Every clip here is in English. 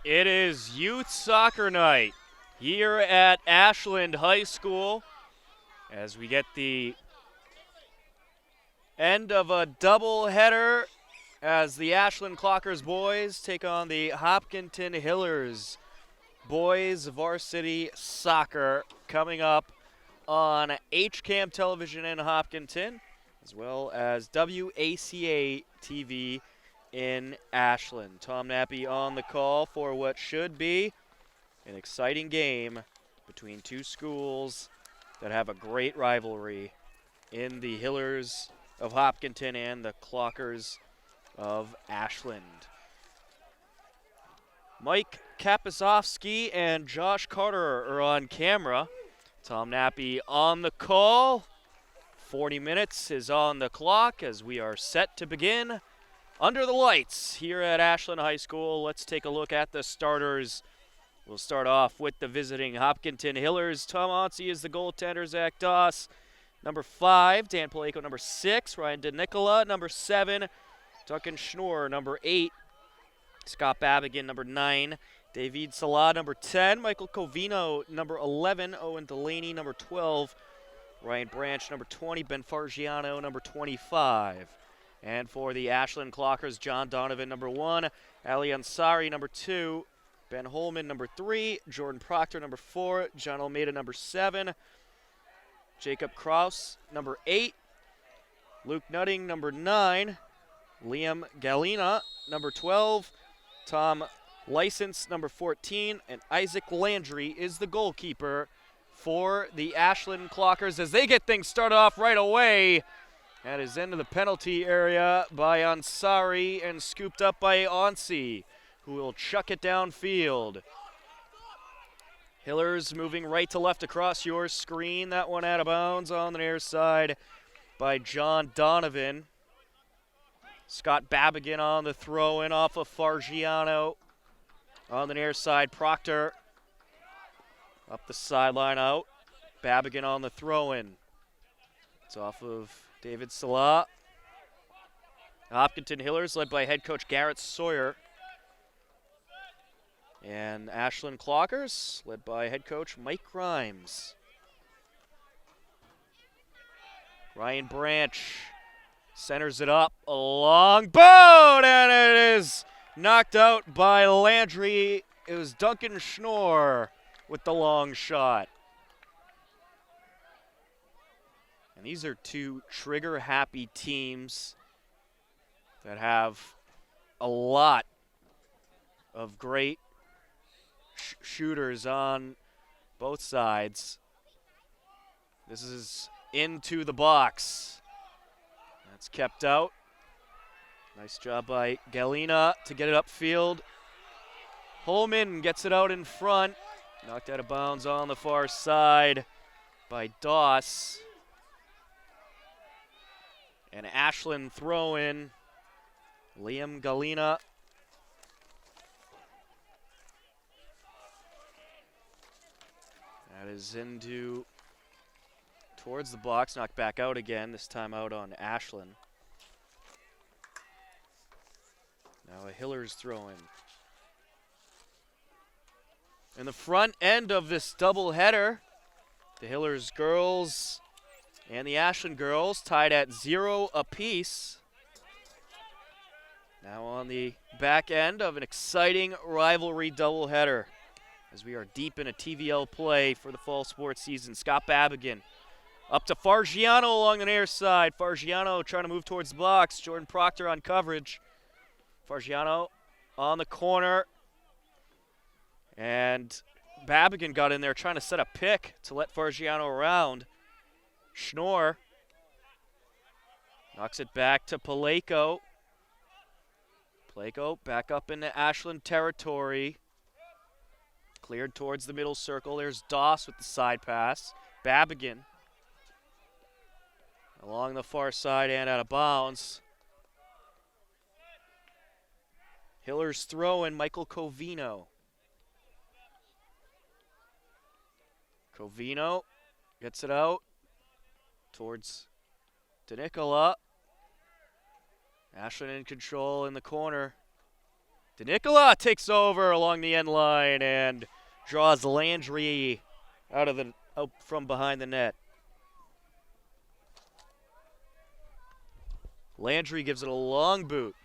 It is youth soccer night here at Ashland High School as we get the end of a doubleheader as the Ashland Clockers boys take on the Hopkinton Hillers boys varsity soccer coming up on HCAM television in Hopkinton as well as WACA-TV in Ashland. Tom Nappy on the call for what should be an exciting game between two schools that have a great rivalry in the Hillers of Hopkinton and the Clockers of Ashland. Mike Kapasovsky and Josh Carter are on camera. Tom Nappy on the call. 40 minutes is on the clock as we are set to begin under the lights here at Ashland High School. Let's take a look at the starters. We'll start off with the visiting Hopkinton Hillers. Tom Onsi is the goaltender. Zach Doss, number 5. Dan Paleko, number 6. Ryan DeNicola, number 7. Duncan Schnorr, number 8. Scott Babigan, number 9. David Salah, number 10. Michael Covino, number 11. Owen Delaney, number 12. Ryan Branch, number 20. Ben Fargiano, number 25. And for the Ashland Clockers, John Donovan, number 1. Ali Ansari, number 2. Ben Holman, number 3. Jordan Proctor, number 4. John Almeida, number 7. Jacob Kraus, number 8. Luke Nutting, number 9. Liam Galina, number 12. Tom License, number 14. And Isaac Landry is the goalkeeper for the Ashland Clockers as they get things started off right away. That is into the penalty area by Ansari and scooped up by Onsi, who will chuck it downfield. Hillers moving right to left across your screen. That one out of bounds on the near side by John Donovan. Scott Babigan on the throw-in off of Fargiano. On the near side, Proctor up the sideline out. Babigan on the throw-in. It's off of David Salah. Hopkinton Hillers led by head coach Garrett Sawyer. And Ashland Clockers led by head coach Mike Grimes. Ryan Branch centers it up, a long boat, and it is knocked out by Landry. It was Duncan Schnorr with the long shot. And these are two trigger-happy teams that have a lot of great shooters on both sides. This is into the box. That's kept out. Nice job by Galina to get it upfield. Holman gets it out in front. Knocked out of bounds on the far side by Doss. And Ashland throw in. Liam Galina. That is into towards the box, knocked back out again, this time out on Ashland. Now a Hillers throw-in. In the front end of this doubleheader, the Hillers girls and the Ashland girls tied at 0 apiece. Now on the back end of an exciting rivalry doubleheader as we are deep in a TVL play for the fall sports season. Scott Babigan up to Fargiano along the near side. Fargiano trying to move towards the box. Jordan Proctor on coverage. Fargiano on the corner. And Babigan got in there trying to set a pick to let Fargiano around. Schnorr knocks it back to Paleko. Paleko back up into Ashland territory. Cleared towards the middle circle. There's Doss with the side pass. Babigan along the far side and out of bounds. Hillers throw in Michael Covino. Covino gets it out towards DeNicola. Ashland in control in the corner. DeNicola takes over along the end line and draws Landry out from behind the net. Landry gives it a long boot.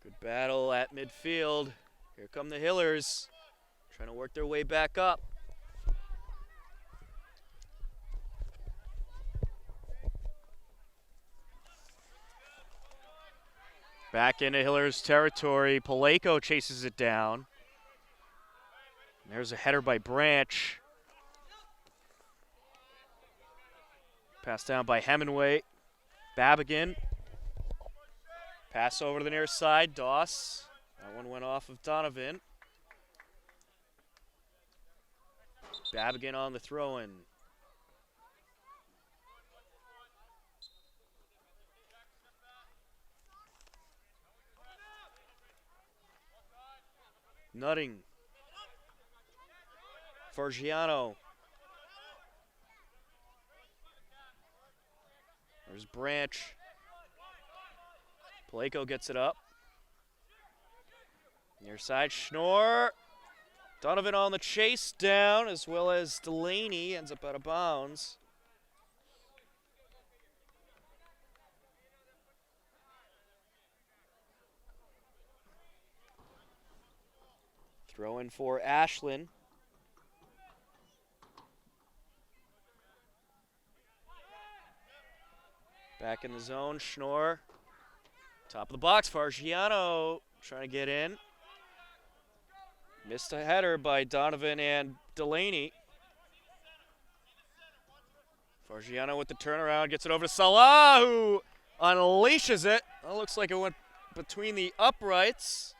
Good battle at midfield. Here come the Hillers, trying to work their way back up. Back into Hillers territory. Paleko chases it down. And there's a header by Branch. Passed down by Hemingway. Babigan. Pass over to the near side. Doss. That one went off of Donovan. Babigan on the throw-in. Nutting. Fargiano. There's Branch. Paleko gets it up. Near side, Schnorr. Donovan on the chase down, as well as Delaney ends up out of bounds. Throw in for Ashland. Back in the zone, Schnorr. Top of the box, Fargiano trying to get in. Missed a header by Donovan and Delaney. Fargiano with the turnaround, gets it over to Salah, who unleashes it. That looks like it went between the uprights.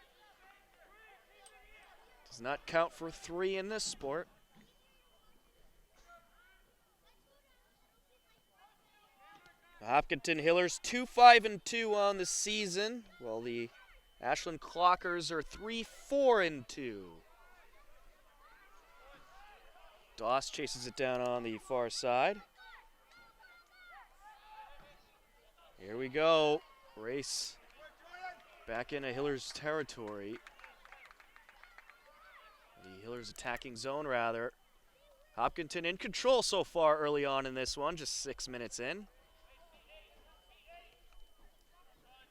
Does not count for 3 in this sport. The Hopkinton Hillers 2-5-2 on the season, while the Ashland Clockers are 3-4-2. Doss chases it down on the far side. Here we go. Race back into Hillers territory. The Hillers attacking zone, rather. Hopkinton in control so far early on in this one, just 6 minutes in.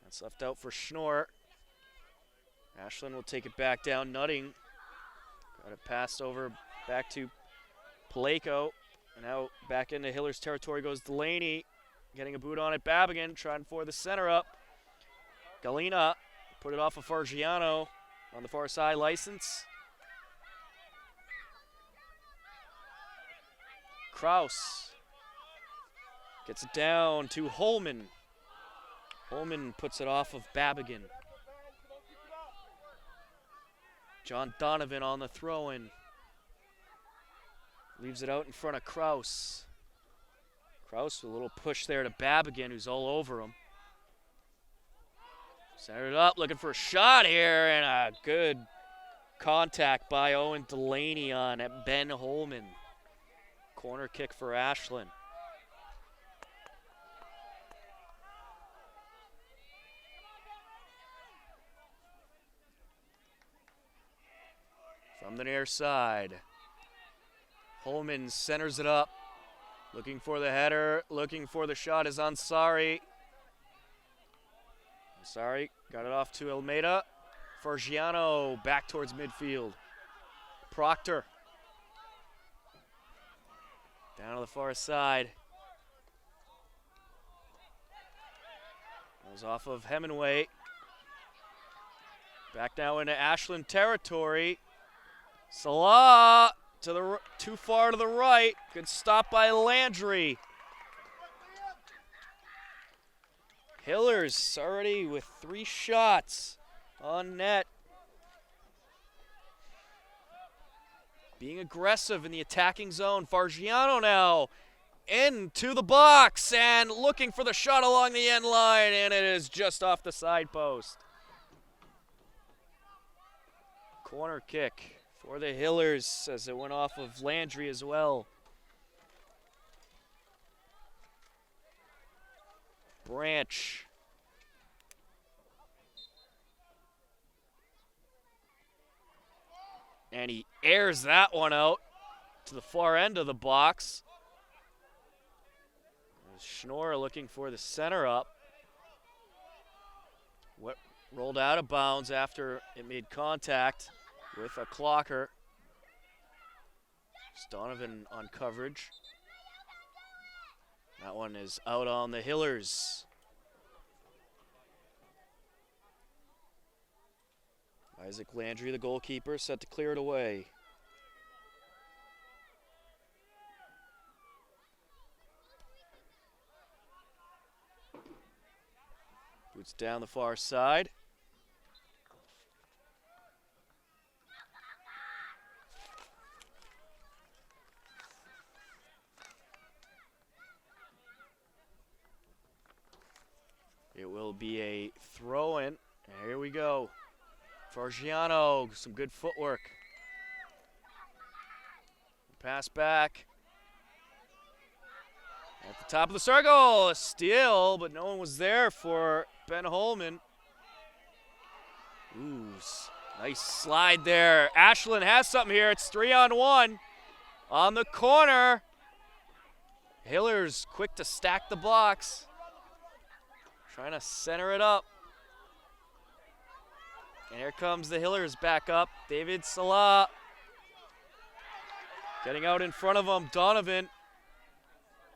That's left out for Schnorr. Ashland will take it back down. Nutting got it passed over back to Paleko. And now back into Hillers territory goes Delaney. Getting a boot on it. Babigan trying for the center up. Galena put it off of Fargiano on the far side. License. Kraus gets it down to Holman. Holman puts it off of Babigan. John Donovan on the throw-in. Leaves it out in front of Kraus. Kraus with a little push there to Babigan, who's all over him. Centered it up, looking for a shot here, and a good contact by Owen Delaney on Ben Holman. Corner kick for Ashland. From the near side, Holman centers it up. Looking for the header, looking for the shot is Ansari. Ansari got it off to Almeida. Fargiano back towards midfield. Proctor. Down to the far side. Goes off of Hemingway. Back now into Ashland territory. Salah to the too far to the right. Good stop by Landry. Hillers already with 3 shots on net. Being aggressive in the attacking zone. Fargiano now into the box and looking for the shot along the end line, and it is just off the side post. Corner kick for the Hillers as it went off of Landry as well. Branch. And he airs that one out to the far end of the box. Schnorr looking for the center up. What rolled out of bounds after it made contact with a clocker. Donovan on coverage. That one is out on the Hillers. Isaac Landry, the goalkeeper, set to clear it away. Boots down the far side. It will be a throw-in. Here we go. Fargiano, some good footwork. Pass back. At the top of the circle, a steal, but no one was there for Ben Holman. Ooh, nice slide there. Ashland has something here. It's 3-on-1 on the corner. Hillers quick to stack the box. Trying to center it up. And here comes the Hillers back up. David Salah getting out in front of him. Donovan.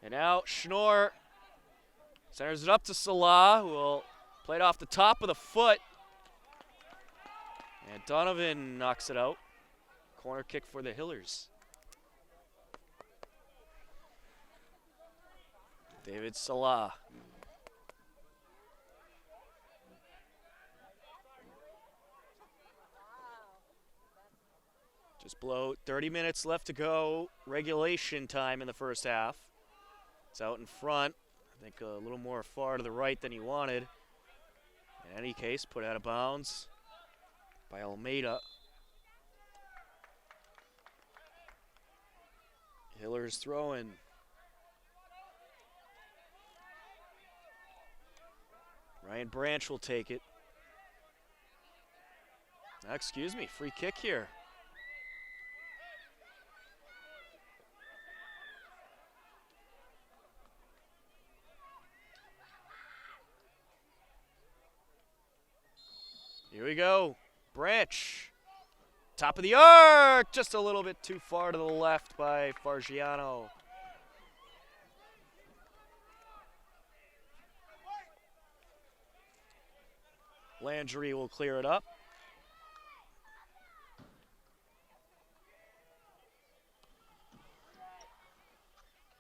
And now Schnorr centers it up to Salah, who will play it off the top of the foot. And Donovan knocks it out. Corner kick for the Hillers. David Salah. Just below 30 minutes left to go. Regulation time in the first half. It's out in front. I think a little more far to the right than he wanted. In any case, put out of bounds by Almeida. Hillers throwing. Ryan Branch will take it. Excuse me, free kick here. Here we go. Branch. Top of the arc. Just a little bit too far to the left by Fargiano. Landry will clear it up.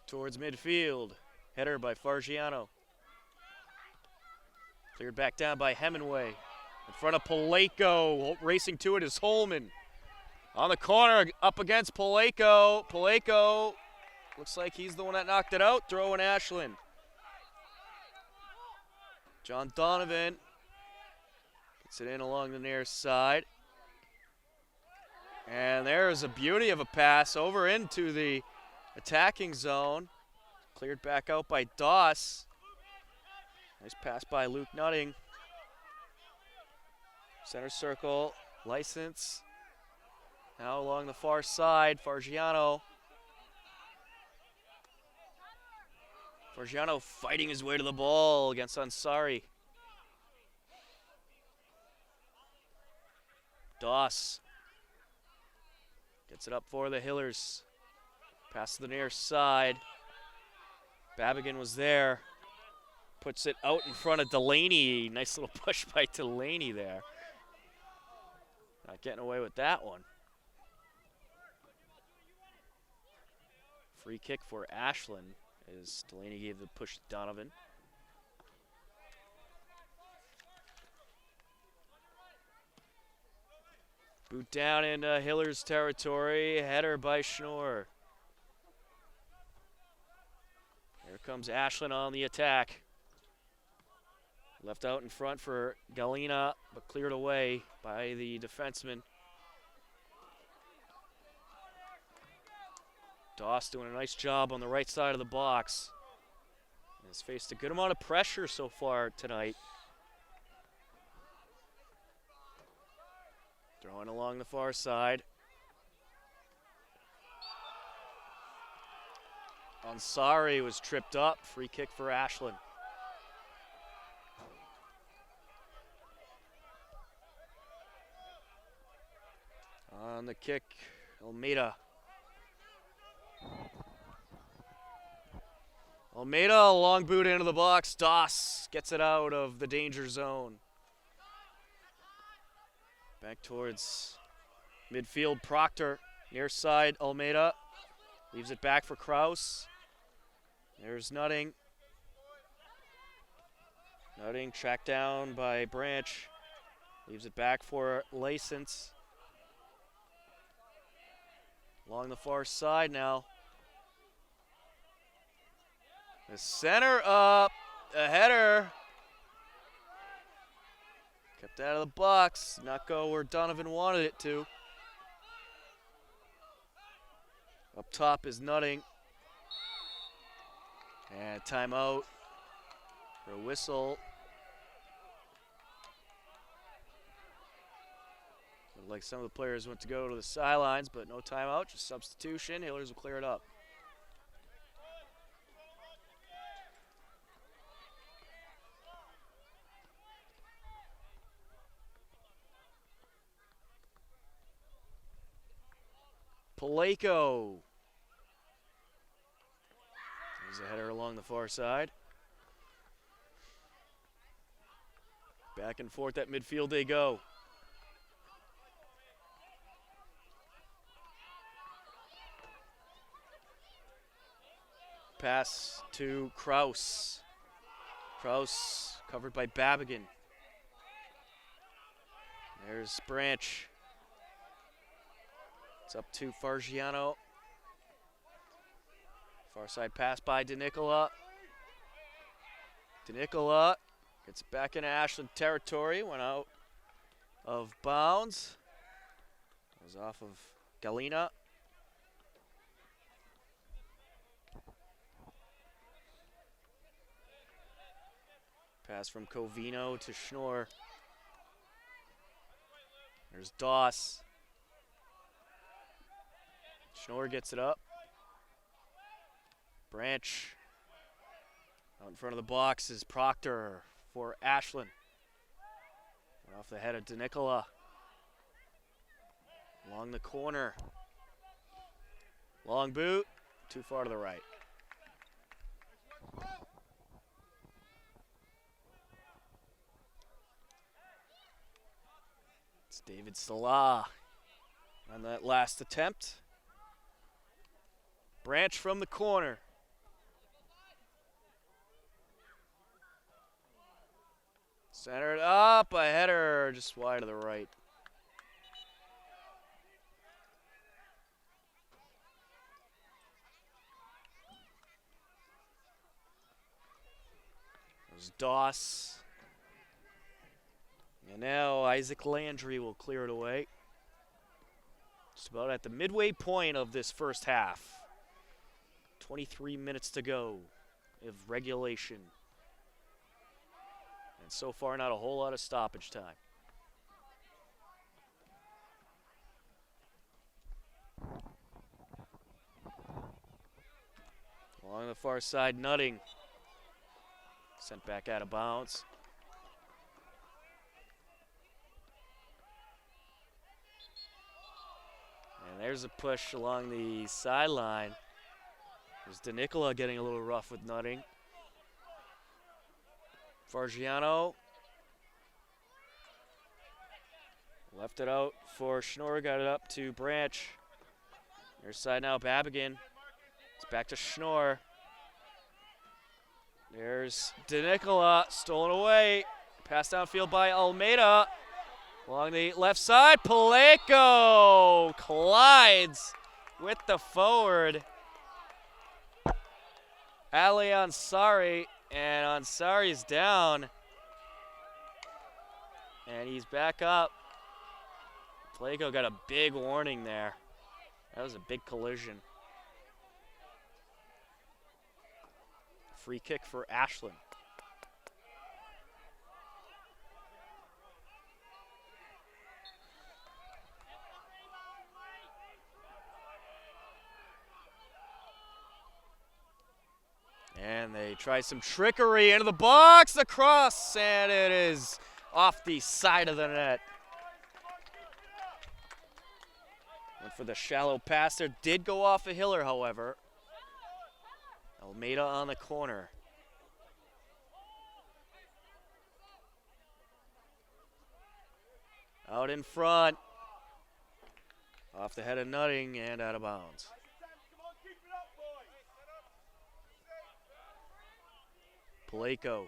Towards midfield. Header by Fargiano. Cleared back down by Hemingway. In front of Paleko, racing to it is Holman. On the corner, up against Paleko. Paleko looks like he's the one that knocked it out, throwing Ashland. John Donovan gets it in along the near side. And there's a beauty of a pass over into the attacking zone. Cleared back out by Doss. Nice pass by Luke Nutting. Center circle, License. Now along the far side, Fargiano. Fargiano fighting his way to the ball against Ansari. Doss gets it up for the Hillers. Pass to the near side. Babigan was there. Puts it out in front of Delaney. Nice little push by Delaney there. Not getting away with that one. Free kick for Ashland as Delaney gave the push to Donovan. Boot down into Hillers territory. Header by Schnorr. Here comes Ashland on the attack. Left out in front for Galena, but cleared away by the defenseman. Doss doing a nice job on the right side of the box. Has faced a good amount of pressure so far tonight. Throwing along the far side. Ansari was tripped up. Free kick for Ashland. On the kick, Almeida. Almeida, long boot into the box. Doss gets it out of the danger zone. Back towards midfield, Proctor. Near side, Almeida. Leaves it back for Kraus. There's Nutting. Nutting tracked down by Branch. Leaves it back for Licence. Along the far side now. The center up. A header. Kept out of the box. Not go where Donovan wanted it to. Up top is Nutting. And timeout for a whistle. Looked like some of the players went to go to the sidelines, but no timeout, just substitution. Hillers will clear it up. Paleko. There's a header along the far side. Back and forth at midfield they go. Pass to Kraus. Kraus covered by Babigan. There's Branch. It's up to Fargiano. Far side pass by DeNicola. DeNicola gets back into Ashland territory. Went out of bounds. Was off of Galena. Pass from Covino to Schnorr. There's Doss. Schnorr gets it up. Branch. Out in front of the box is Proctor for Ashland. Went off the head of DeNicola. Along the corner. Long boot. Too far to the right. It's David Salah on that last attempt. Branch from the corner. Centered up, a header just wide to the right. There's Doss. And now Isaac Landry will clear it away. Just about at the midway point of this first half. 23 minutes to go of regulation. And so far, not a whole lot of stoppage time. Along the far side, Nutting. Sent back out of bounds. And there's a push along the sideline. There's DeNicola getting a little rough with Nutting. Fargiano. Left it out for Schnorr, got it up to Branch. Near side now, Babigan. It's back to Schnorr. There's DeNicola, stolen away. Passed downfield by Almeida. Along the left side, Paleko collides with the forward. Ali Ansari, and Ansari's down. And he's back up. Paleko got a big warning there. That was a big collision. free kick for Ashland. And they try some trickery into the box, the cross, and it is off the side of the net. Went for the shallow pass there, did go off a Hiller, however. Almeida on the corner. Out in front. Off the head of Nutting and out of bounds. Paleko.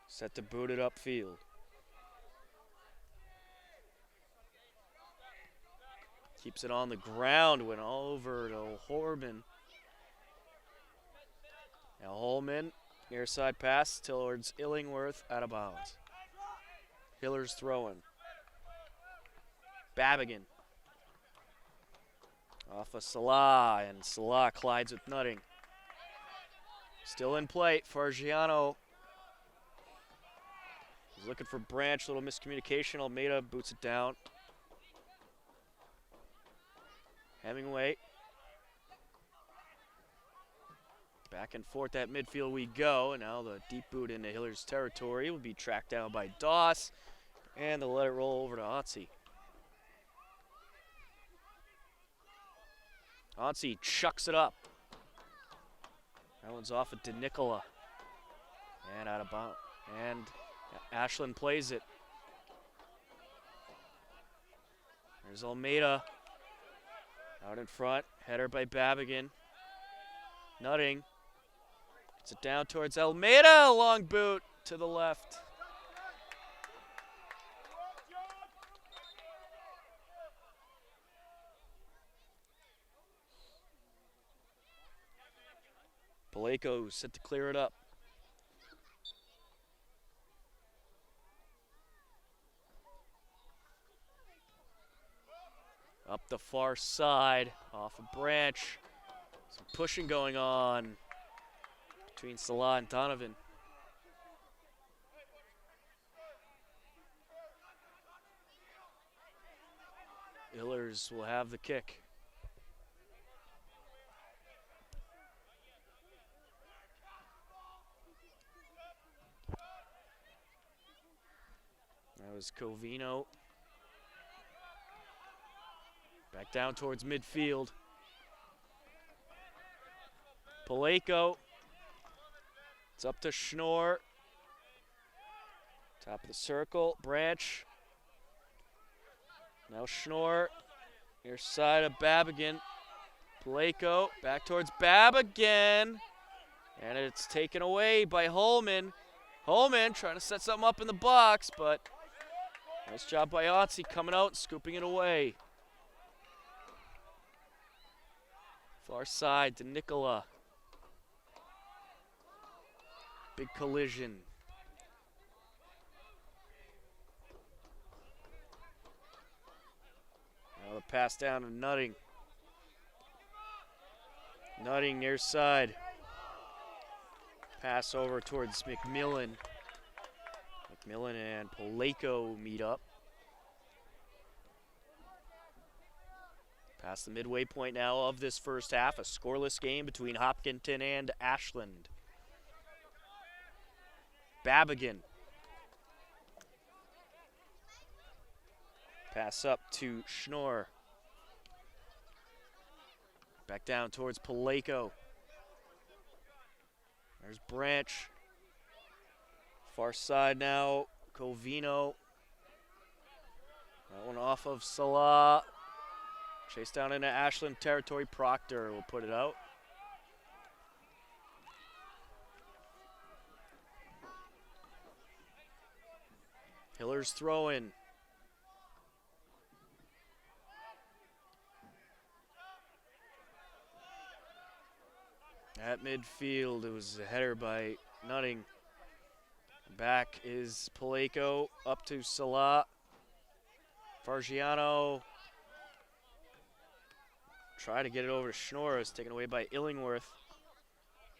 Set to boot it upfield. Keeps it on the ground, went all over to Horman. Now Holman, near side pass towards Illingworth, out of bounds. Hiller's throwing. Babigan. Off of Salah, and Salah collides with Nutting. Still in play, Fargiano. He's looking for Branch, little miscommunication. Almeida boots it down. Hemingway. Back and forth at midfield we go, and now the deep boot into Hiller's territory will be tracked down by Doss, and they'll let it roll over to Otzi. Otzi chucks it up. That one's off of DeNicola. And out of bounds. And Ashland plays it. There's Almeida. Out in front. Header by Babigan. Nutting. Gets it down towards Almeida. Long boot to the left. Paleko set to clear it up. Up the far side, off a Branch. Some pushing going on between Salah and Donovan. Illers will have the kick. That was Covino. Back down towards midfield. Paleko. It's up to Schnorr. Top of the circle. Branch. Now Schnorr. Near side of Babigan. Paleko. Back towards Babigan. And it's taken away by Holman. Holman trying to set something up in the box, but nice job by Otzi coming out and scooping it away. Far side to Nicola. Big collision. Now the pass down to Nutting. Nutting near side. Pass over towards McMillan. McMillan and Paleko meet up. Past the midway point now of this first half, a scoreless game between Hopkinton and Ashland. Babigan. Pass up to Schnorr. Back down towards Paleko. There's Branch. Far side now, Covino. That one off of Salah. Chase down into Ashland territory. Proctor will put it out. Hiller's throw-in. At midfield, it was a header by Nutting. Back is Paleko, up to Salah. Fargiano. Try to get it over to Schnorr. It's taken away by Illingworth.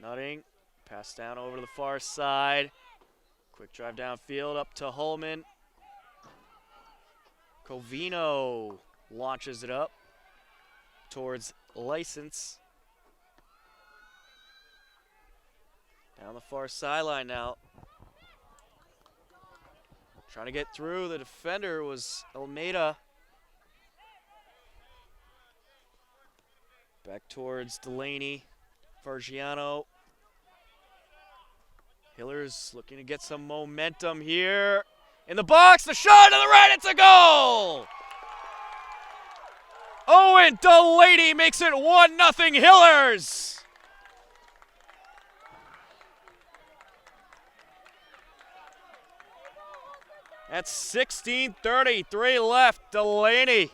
Nutting. Pass down over to the far side. Quick drive downfield up to Holman. Covino launches it up towards License. Down the far sideline now. Trying to get through. The defender was Almeida. Back towards Delaney. Fargiano. Hillers looking to get some momentum here. In the box, the shot to the right, it's a goal! Owen Delaney makes it 1-0 Hillers! At 16:33 left, Delaney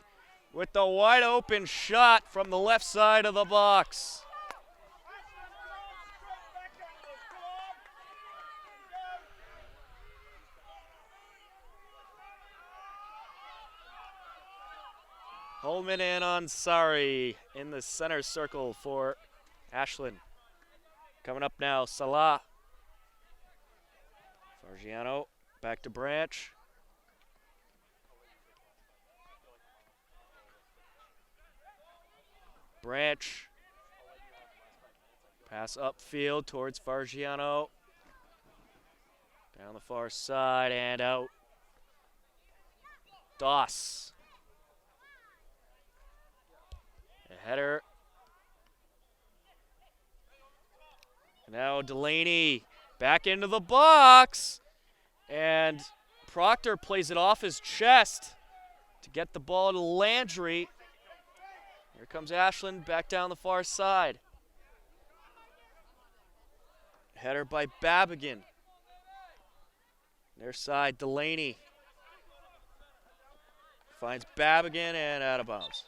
with the wide open shot from the left side of the box. Holman and Ansari in the center circle for Ashland. Coming up now, Salah. Fargiano back to Branch. Branch. Pass upfield towards Fargiano. Down the far side and out. Doss. A header. Now Delaney back into the box. And Proctor plays it off his chest to get the ball to Landry. Here comes Ashland back down the far side. Header by Babigan. Their side, Delaney. Finds Babigan and out of bounds.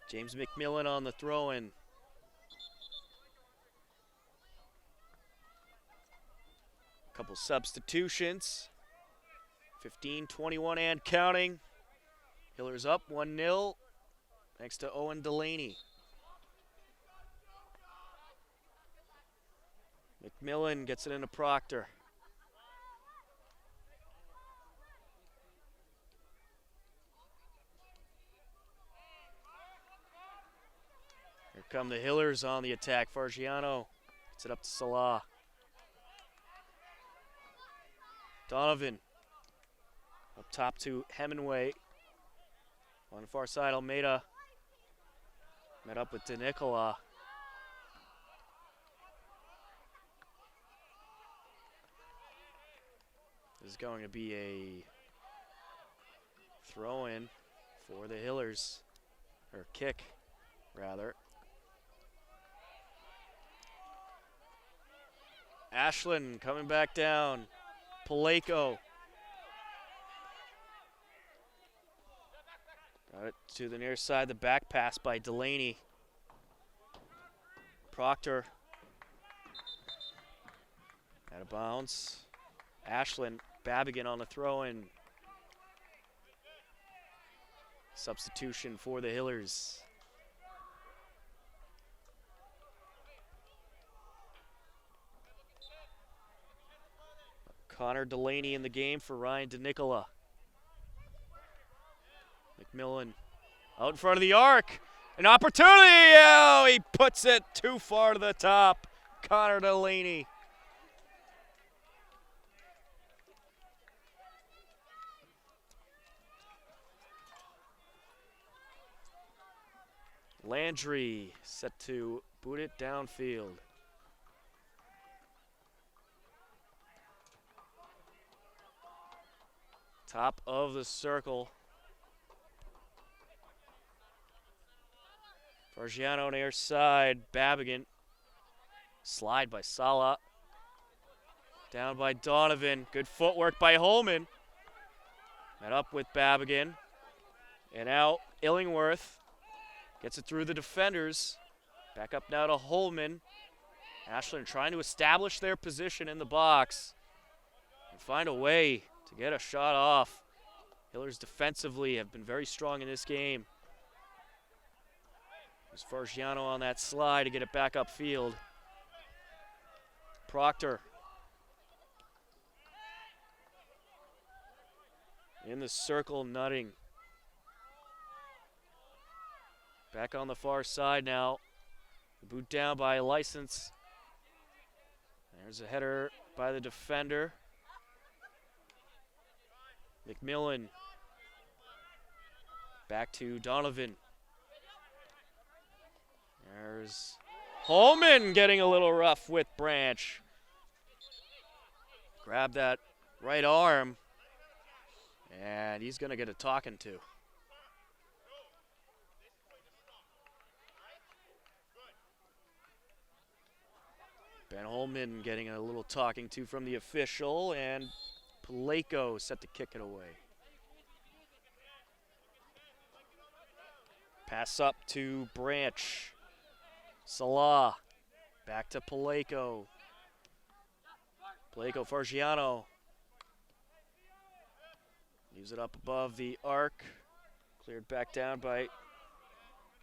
James McMillan on the throw-in. Couple substitutions. 15-21 and counting. Hillers up 1-0 thanks to Owen Delaney. McMillan gets it into Proctor. Here come the Hillers on the attack. Fargiano gets it up to Salah. Donovan up top to Hemingway. On the far side, Almeida met up with DeNicola. This is going to be a throw-in for the Hillers, or kick, rather. Ashland coming back down. Paleko. Got it to the near side, the back pass by Delaney. Proctor. Out of bounds. Ashland, Babigan on the throw-in. Substitution for the Hillers. Connor Delaney in the game for Ryan DeNicola. McMillan out in front of the arc. An opportunity! Oh, he puts it too far to the top. Connor Delaney. Landry set to boot it downfield. Top of the circle. Fargiano near side. Babigan. Slide by Sala. Down by Donovan. Good footwork by Holman. Met up with Babigan. And out Illingworth. Gets it through the defenders. Back up now to Holman. Ashland trying to establish their position in the box. And find a way to get a shot off. Hillers defensively have been very strong in this game. There's Fargiano on that slide to get it back upfield. Proctor. In the circle, Nutting. Back on the far side now. Boot down by License. There's a header by the defender. McMillan. Back to Donovan. There's Holman getting a little rough with Branch. Grab that right arm. And he's going to get a talking to. Ben Holman getting a little talking to from the official, and Paleko set to kick it away. Pass up to Branch. Salah. Back to Paleko. Paleko, Fargiano. Leaves it up above the arc. Cleared back down by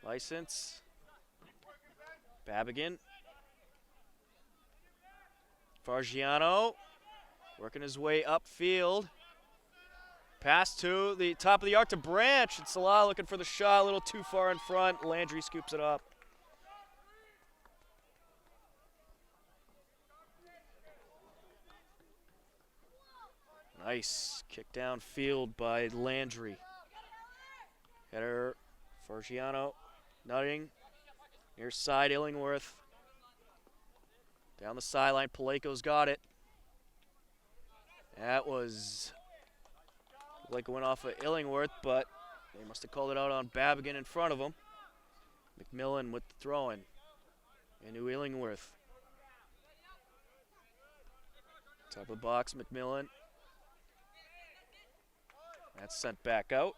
License. Babigan. Fargiano working his way upfield. Pass to the top of the arc to Branch. And Salah looking for the shot, a little too far in front. Landry scoops it up. Nice kick downfield by Landry. Header, Fargiano, Nutting. Near side, Illingworth. Down the sideline, Paleko's got it. That was like went off of Illingworth, but they must have called it out on Babigan in front of him. McMillan with the throw-in into Illingworth. Top of the box, McMillan. That's sent back out.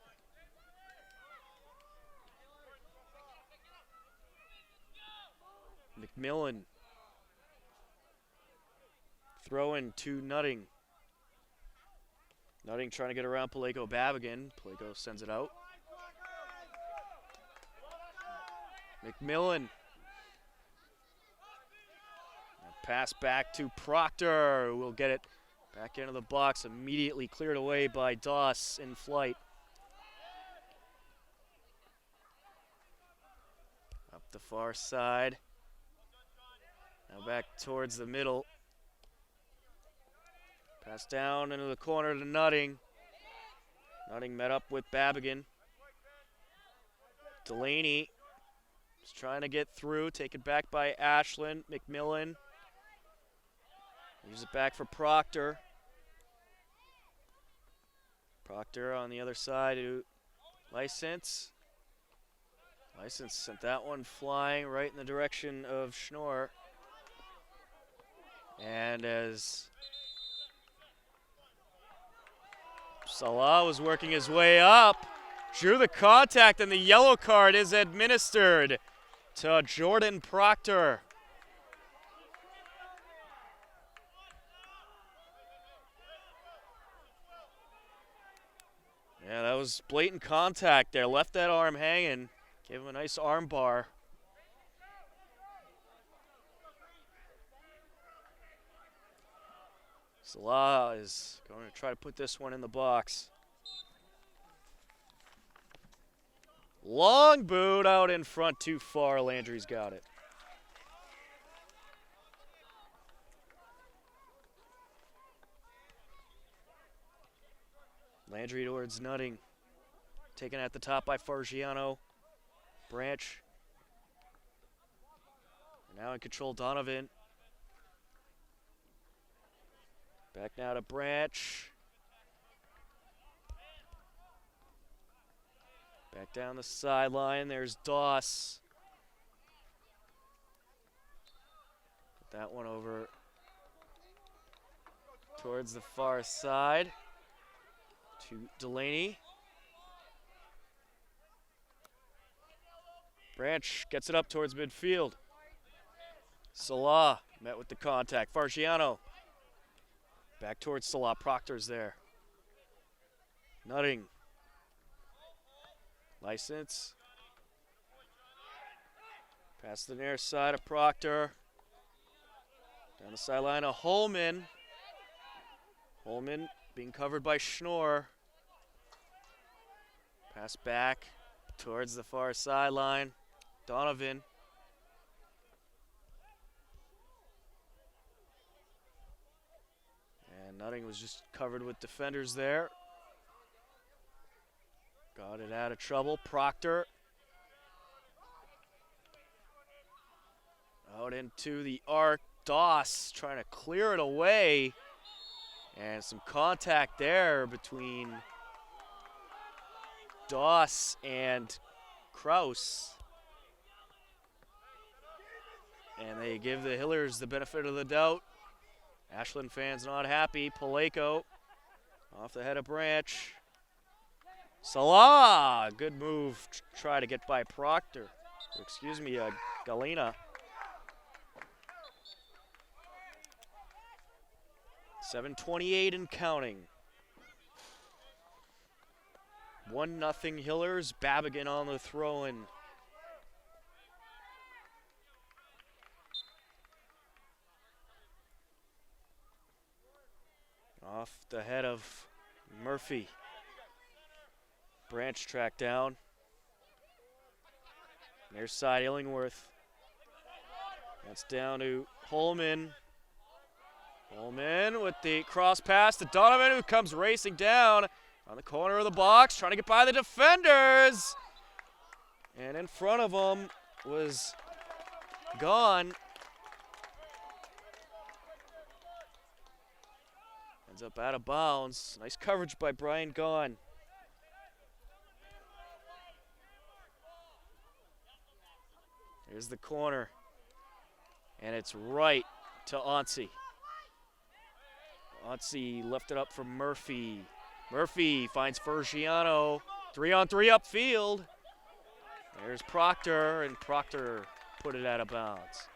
McMillan. Throw in to Nutting. Nutting trying to get around Paleko Babigan. Paleko sends it out. McMillan. Pass back to Proctor, who will get it back into the box, immediately cleared away by Doss in flight. Up the far side. Now back towards the middle. Pass down into the corner to Nutting. Nutting met up with Babigan. Delaney is trying to get through, taken back by Ashland. McMillan leaves it back for Proctor. Proctor on the other side to License. License sent that one flying right in the direction of Schnorr. And as Salah was working his way up, drew the contact, and the yellow card is administered to Jordan Proctor. Yeah, that was blatant contact there. Left that arm hanging. Gave him a nice arm bar. Salah is going to try to put this one in the box. Long boot out in front, too far. Landry's got it. Landry towards Nutting. Taken at the top by Fargiano. Branch. Now in control, Donovan. Back now to Branch. Back down the sideline. There's Doss. Put that one over towards the far side to Delaney. Branch gets it up towards midfield. Salah met with the contact. Fargiano. Back towards Salah. Proctor's there. Nutting. License. Pass the near side of Proctor. Down the sideline of Holman. Holman being covered by Schnorr. Pass back towards the far sideline. Donovan. And Nutting was just covered with defenders there. Got it out of trouble. Proctor. Out into the arc. Doss trying to clear it away. And some contact there between Doss and Kraus. And they give the Hillers the benefit of the doubt. Ashland fans not happy. Paleko off the head of Branch. Salah, good move. Try to get by Proctor. Excuse me, Galena. 7:28 and counting. 1-0 Hillers. Babigan on the throw-in. Off the head of Murphy. Branch track down. Near side Illingworth. That's down to Holman. Holman with the cross pass to Donovan, who comes racing down on the corner of the box, trying to get by the defenders. And in front of him was Gone. Ends up out of bounds. Nice coverage by Brian Gone. Here's the corner. And it's right to Onsi. Onsi left it up for Murphy. Murphy finds Fergiano. 3-on-3 upfield. There's Proctor, and Proctor put it out of bounds.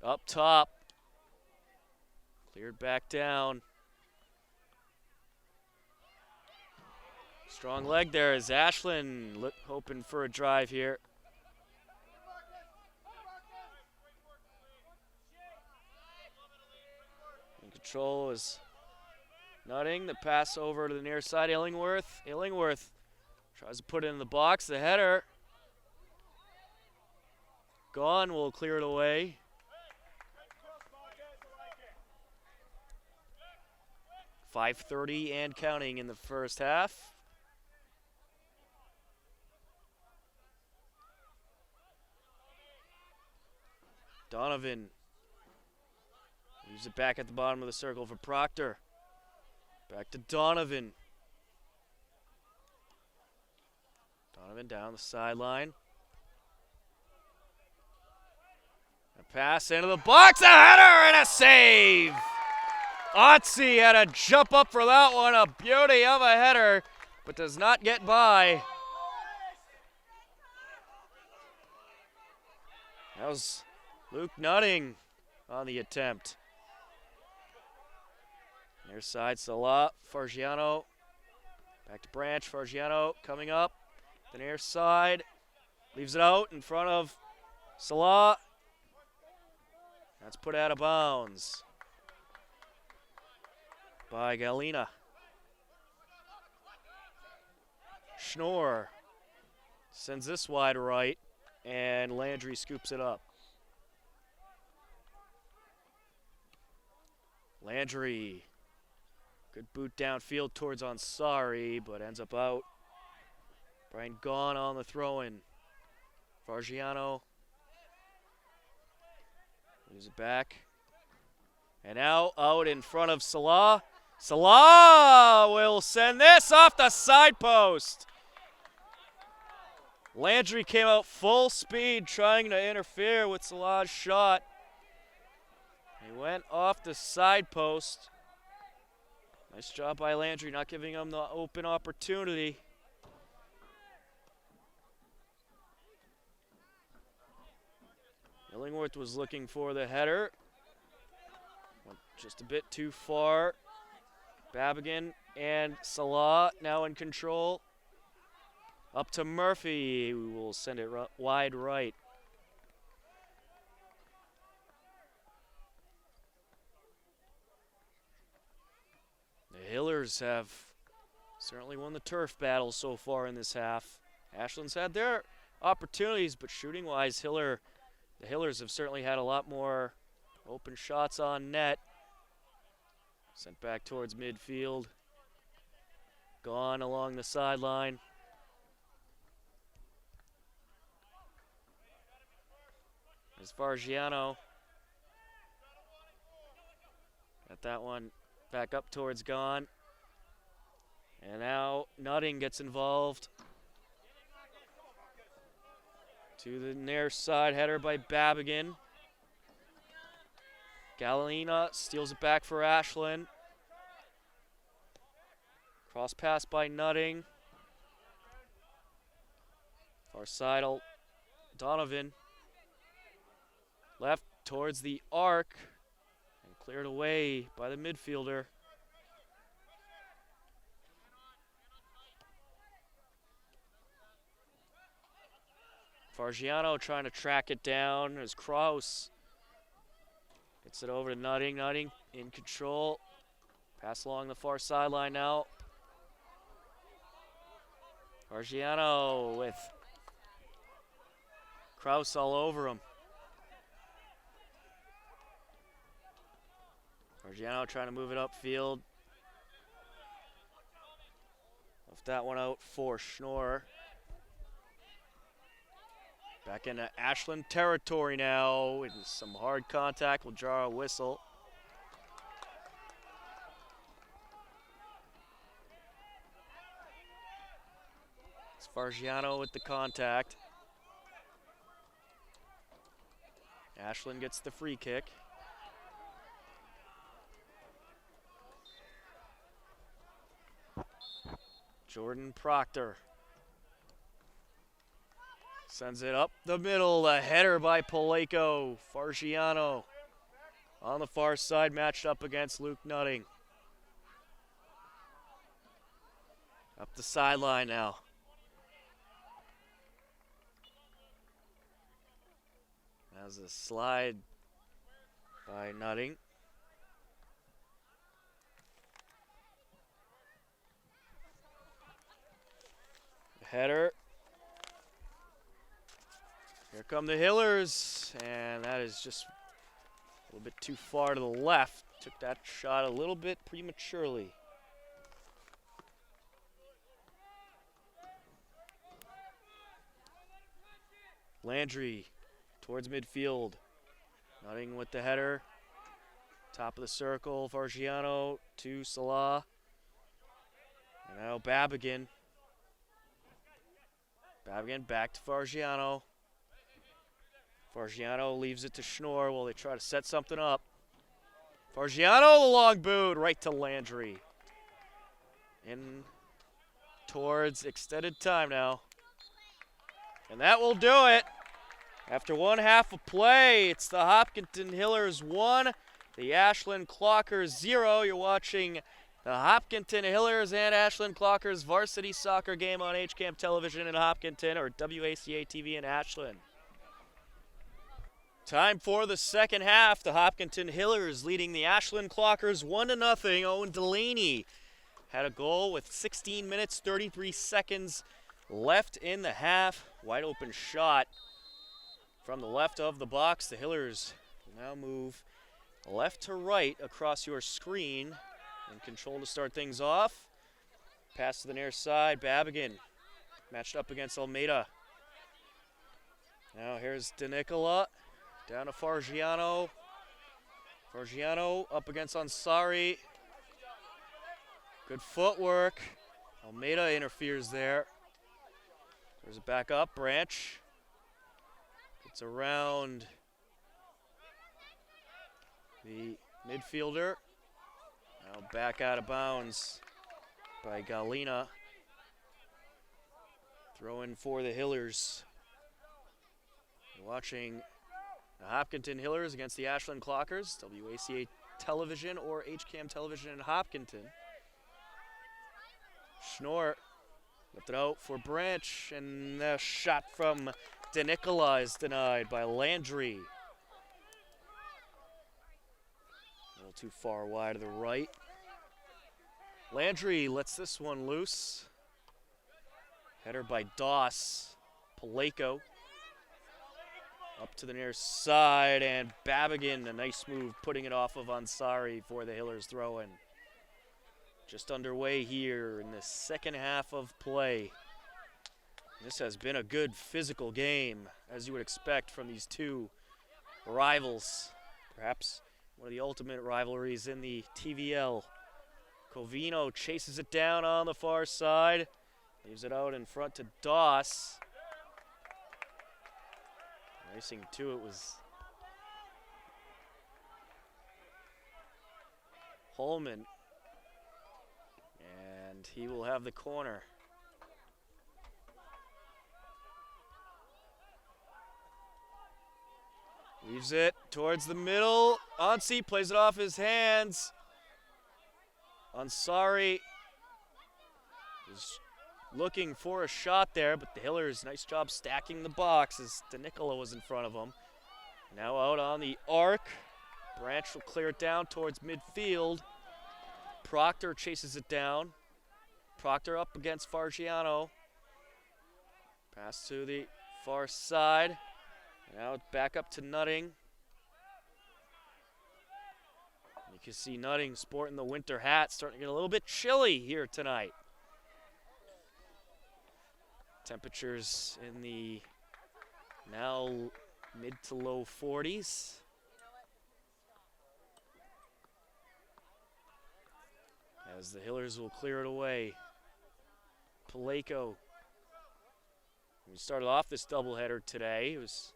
Up top. Cleared back down. Strong leg there as Ashland hoping for a drive here. In control is Nutting. The pass over to the near side, Illingworth. Illingworth tries to put it in the box. The header. Gone, will clear it away. .5:30 and counting in the first half. Donovan leaves it back at the bottom of the circle for Proctor. Back to Donovan. Donovan down the sideline. A pass into the box, a header and a save! Otzi had a jump up for that one, a beauty of a header, but does not get by. That was Luke Nutting on the attempt. Near side, Salah, Fargiano. Back to Branch, Fargiano coming up. The near side, leaves it out in front of Salah. That's put out of bounds by Galena. Schnorr sends this wide right, and Landry scoops it up. Landry, good boot downfield towards Ansari, but ends up out. Brian Gone on the throw-in. Fargiano leaves it back. And now out in front of Salah. Salah will send this off the side post. Landry came out full speed trying to interfere with Salah's shot. He went off the side post. Nice job by Landry, not giving him the open opportunity. Illingworth was looking for the header. Went just a bit too far. Babigan and Salah now in control. Up to Murphy, who will send it wide right. The Hillers have certainly won the turf battle so far in this half. Ashland's had their opportunities, but shooting-wise, the Hillers have certainly had a lot more open shots on net. Sent back towards midfield. Gone along the sideline. As Fargiano. Got that one back up towards Gone. And now Nutting gets involved. To the near side, header by Babigan. Galina steals it back for Ashland. Cross pass by Nutting. Far side, Donovan. Left towards the arc. And cleared away by the midfielder. Fargiano trying to track it down as Kraus gets it over to Nutting. Nutting in control. Pass along the far sideline now. Fargiano with Kraus all over him. Fargiano trying to move it upfield. Left that one out for Schnorr. Back into Ashland territory now. With some hard contact. Will draw a whistle. It's Fargiano with the contact. Ashland gets the free kick. Jordan Proctor sends it up the middle. A header by Paleko. Fargiano on the far side, matched up against Luke Nutting. Up the sideline now. As a slide by Nutting. Header. Here come the Hillers, and that is just a little bit too far to the left. Took that shot a little bit prematurely. Landry towards midfield. Nutting with the header. Top of the circle, Fargiano to Salah. And now Babigan. Babigan back to Fargiano. Fargiano leaves it to Schnorr while they try to set something up. Fargiano, the long boot, right to Landry. In towards extended time now. And that will do it. After one half of play, it's the Hopkinton Hillers 1, the Ashland Clockers 0. You're watching the Hopkinton Hillers and Ashland Clockers varsity soccer game on HCAM television in Hopkinton, or WACA-TV in Ashland. Time for the second half. The Hopkinton Hillers leading the Ashland Clockers 1-0. Owen Delaney had a goal with 16 minutes, 33 seconds left in the half. Wide open shot from the left of the box. The Hillers will now move left to right across your screen. In control to start things off. Pass to the near side. Babigan matched up against Almeida. Now here's DeNicola. Down to Fargiano. Fargiano up against Ansari. Good footwork. Almeida interferes there. There's a back up. Branch. Gets around the midfielder. Now back out of bounds by Galina. Throw in for the Hillers. You're watching the Hopkinton Hillers against the Ashland Clockers. WACA Television or HCAM Television in Hopkinton. Schnorr lifted out for Branch, and the shot from DeNicola is denied by Landry. A little too far wide to the right. Landry lets this one loose. Header by Doss. Paleko up to the near side, and Babigan, a nice move, putting it off of Ansari for the Hillers throw-in. Just underway here in the second half of play. This has been a good physical game, as you would expect from these two rivals. Perhaps one of the ultimate rivalries in the TVL. Covino chases it down on the far side. Leaves it out in front to Doss. Racing to it was Holman. And he will have the corner. Leaves it towards the middle. Ansi plays it off his hands. Ansari is looking for a shot there, but the Hillers, nice job stacking the box as DeNicola was in front of him. Now out on the arc. Branch will clear it down towards midfield. Proctor chases it down. Proctor up against Fargiano. Pass to the far side. Now back up to Nutting. You can see Nutting sporting the winter hat, starting to get a little bit chilly here tonight. Temperatures in the now mid to low 40s. As the Hillers will clear it away. Paleko. We started off this doubleheader today. It was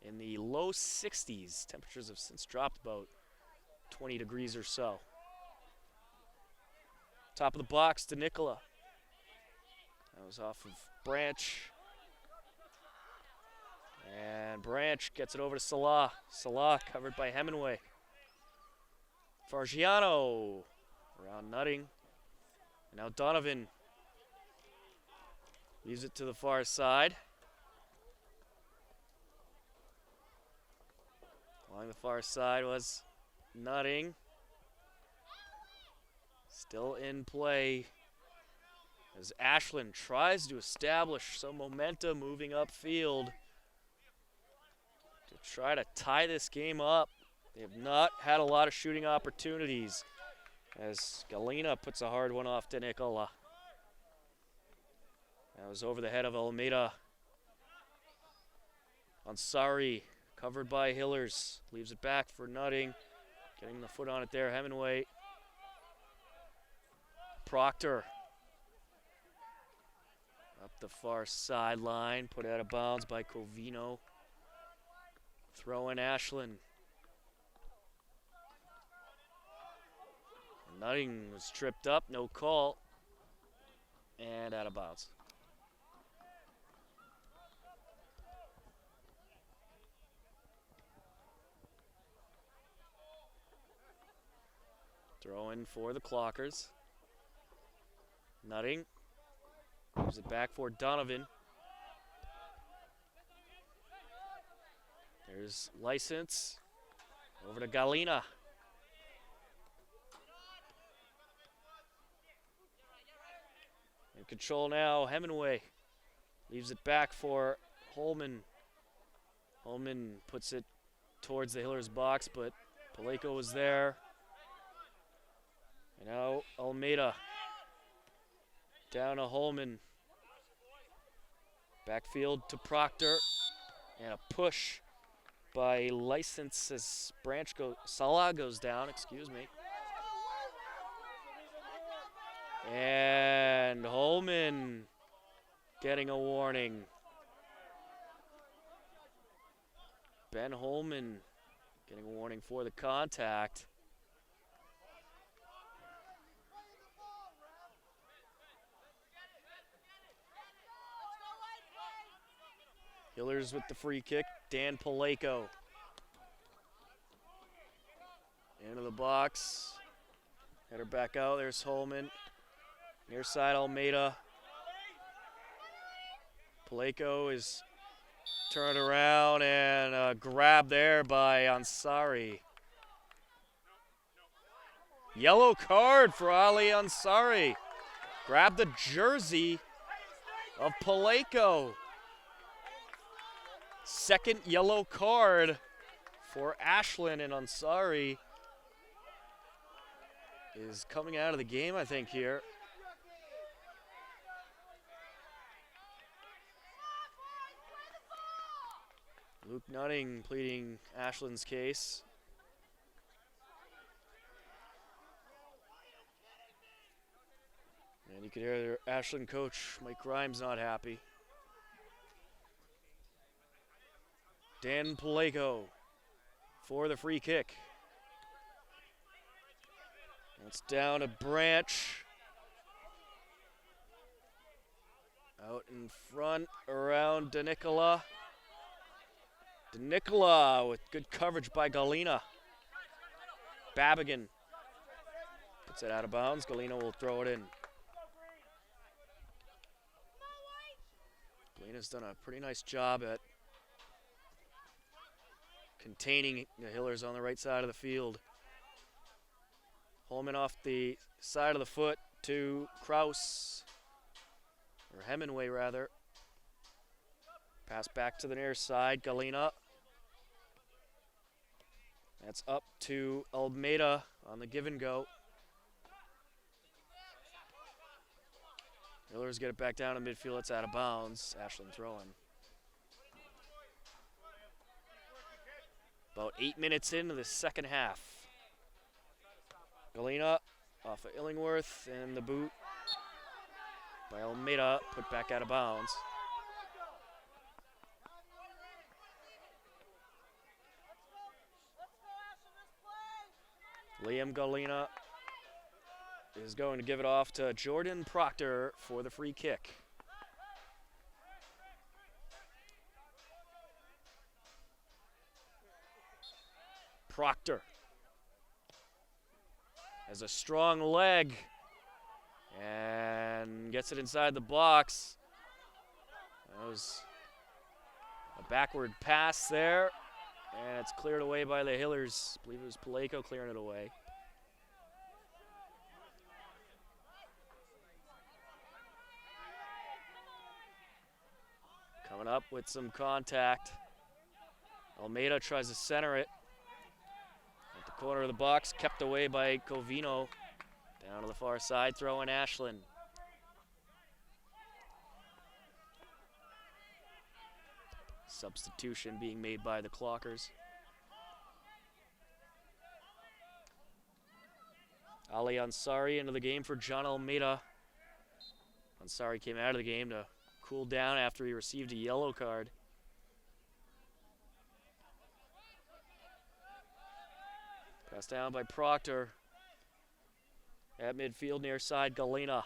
in the low 60s. Temperatures have since dropped about 20 degrees or so. Top of the box, DeNicola. That was off of Branch. And Branch gets it over to Salah. Salah covered by Hemingway. Fargiano around Nutting. And now Donovan leaves it to the far side. Along the far side was Nutting. Still in play as Ashland tries to establish some momentum moving upfield to try to tie this game up. They have not had a lot of shooting opportunities as Galena puts a hard one off to Nicola. That was over the head of Almeida. Ansari covered by Hillers. Leaves it back for Nutting. Getting the foot on it there, Hemingway. Proctor. Up the far sideline, put out of bounds by Covino. Throw in Ashland. Nutting was tripped up, no call. And out of bounds. Throw in for the Clockers. Nutting. Moves it back for Donovan. There's License. Over to Galena. In control now, Hemingway. Leaves it back for Holman. Holman puts it towards the Hillers box, but Paleko was there. And now Almeida. Down to Holman. Backfield to Proctor. And a push by License as Salah goes down, excuse me. And Holman getting a warning. Ben Holman getting a warning for the contact. Hillers with the free kick, Dan Paleko. Into the box. Header back out. There's Holman. Near side, Almeida. Paleko is turned around and grabbed there by Ansari. Yellow card for Ali Ansari. Grabbed the jersey of Paleko. Second yellow card for Ashland, and Ansari is coming out of the game, I think, here. Luke Nutting pleading Ashland's case. And you can hear their Ashland coach, Mike Grimes, not happy. Dan Paleko for the free kick. It's down to Branch. Out in front around DeNicola. DeNicola with good coverage by Galena. Babigan puts it out of bounds. Galena will throw it in. Galena's done a pretty nice job at containing the Hillers on the right side of the field. Holman off the side of the foot to Kraus, or Hemingway rather. Pass back to the near side, Galena. That's up to Almeida on the give and go. Hillers get it back down to midfield, it's out of bounds. Ashland throwing. About 8 minutes into the second half. Galena off of Illingworth, and the boot by Almeida, put back out of bounds. Liam Galena is going to give it off to Jordan Proctor for the free kick. Proctor has a strong leg and gets it inside the box. That was a backward pass there, and it's cleared away by the Hillers. I believe it was Paleko clearing it away. Coming up with some contact. Almeida tries to center it. At the corner of the box, kept away by Covino. Down to the far side, throwing Ashland. Substitution being made by the Clockers. Ali Ansari into the game for John Almeida. Ansari came out of the game to cool down after he received a yellow card. Passed down by Proctor. At midfield near side, Galena.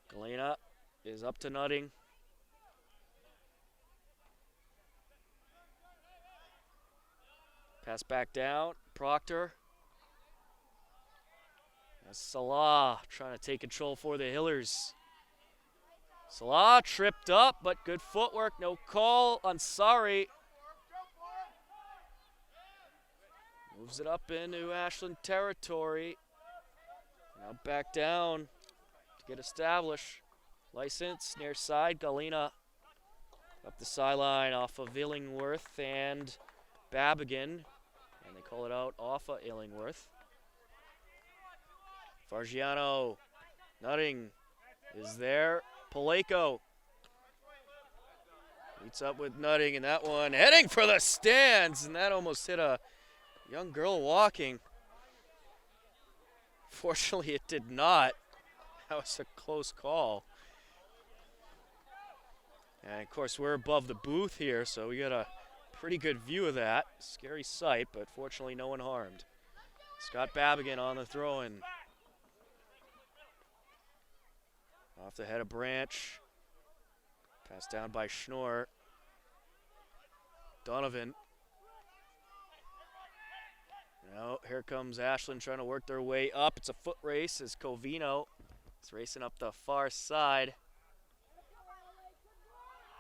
Galena is up to Nutting. Pass back down, Proctor. That's Salah trying to take control for the Hillers. Salah tripped up, but good footwork, no call. Ansari moves it up into Ashland territory. Now back down to get established. License near side, Galena up the sideline off of Illingworth and Babigan, and they call it out off of Illingworth. Fargiano, Nutting is there. Paleko meets up with Nutting, and that one heading for the stands, and that almost hit a young girl walking. Fortunately, it did not. That was a close call. And of course, we're above the booth here, so we got a pretty good view of that. Scary sight, but fortunately no one harmed. Scott Babigan on the throw-in. Off the head of Branch. Passed down by Schnorr. Donovan. Now, here comes Ashland trying to work their way up. It's a foot race as Covino is racing up the far side.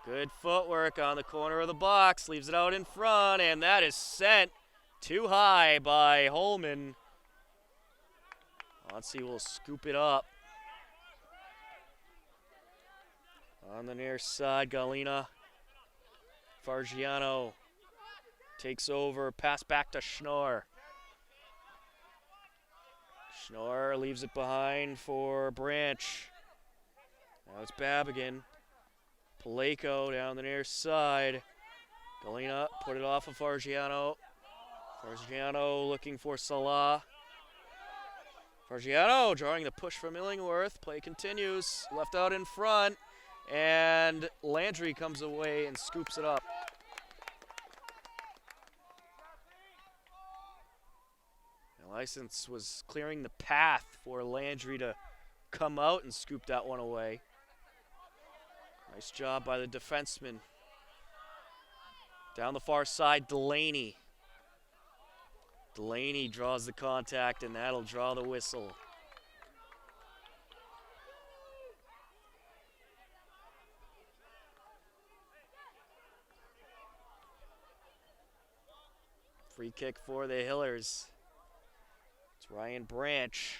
Good footwork on the corner of the box. Leaves it out in front, and that is sent too high by Holman. Onsi will scoop it up. On the near side, Galina. Fargiano takes over. Pass back to Schnorr. Schnorr leaves it behind for Branch. Now it's Babigan. Paleko down the near side. Galina put it off of Fargiano. Fargiano looking for Salah. Fargiano drawing the push from Illingworth. Play continues. Left out in front. And Landry comes away and scoops it up. The license was clearing the path for Landry to come out and scoop that one away. Nice job by the defenseman. Down the far side, Delaney. Delaney draws the contact, and that'll draw the whistle. Free kick for the Hillers. It's Ryan Branch.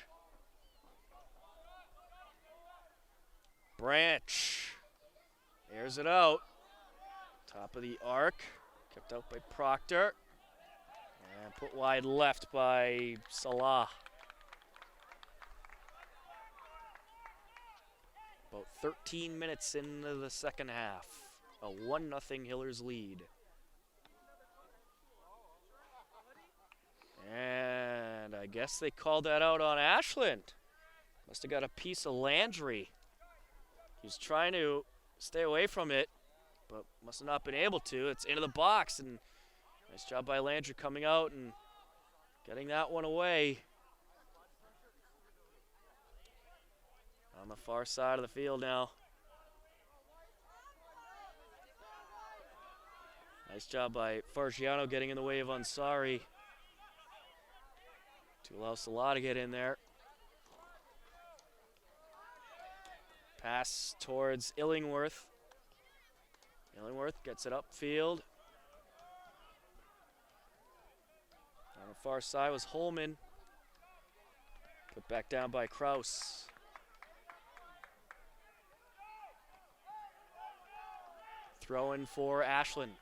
Branch airs it out. Top of the arc. Kept out by Proctor. And put wide left by Salah. About 13 minutes into the second half. A 1-0 Hillers lead. And I guess they called that out on Ashland. Must have got a piece of Landry. He's trying to stay away from it, but must have not been able to. It's into the box, and nice job by Landry coming out and getting that one away. On the far side of the field now. Nice job by Fargiano getting in the way of Ansari to allow Salah to get in there. Pass towards Illingworth. Illingworth gets it upfield. On the far side was Holman. Put back down by Kraus. Throw in for Ashland.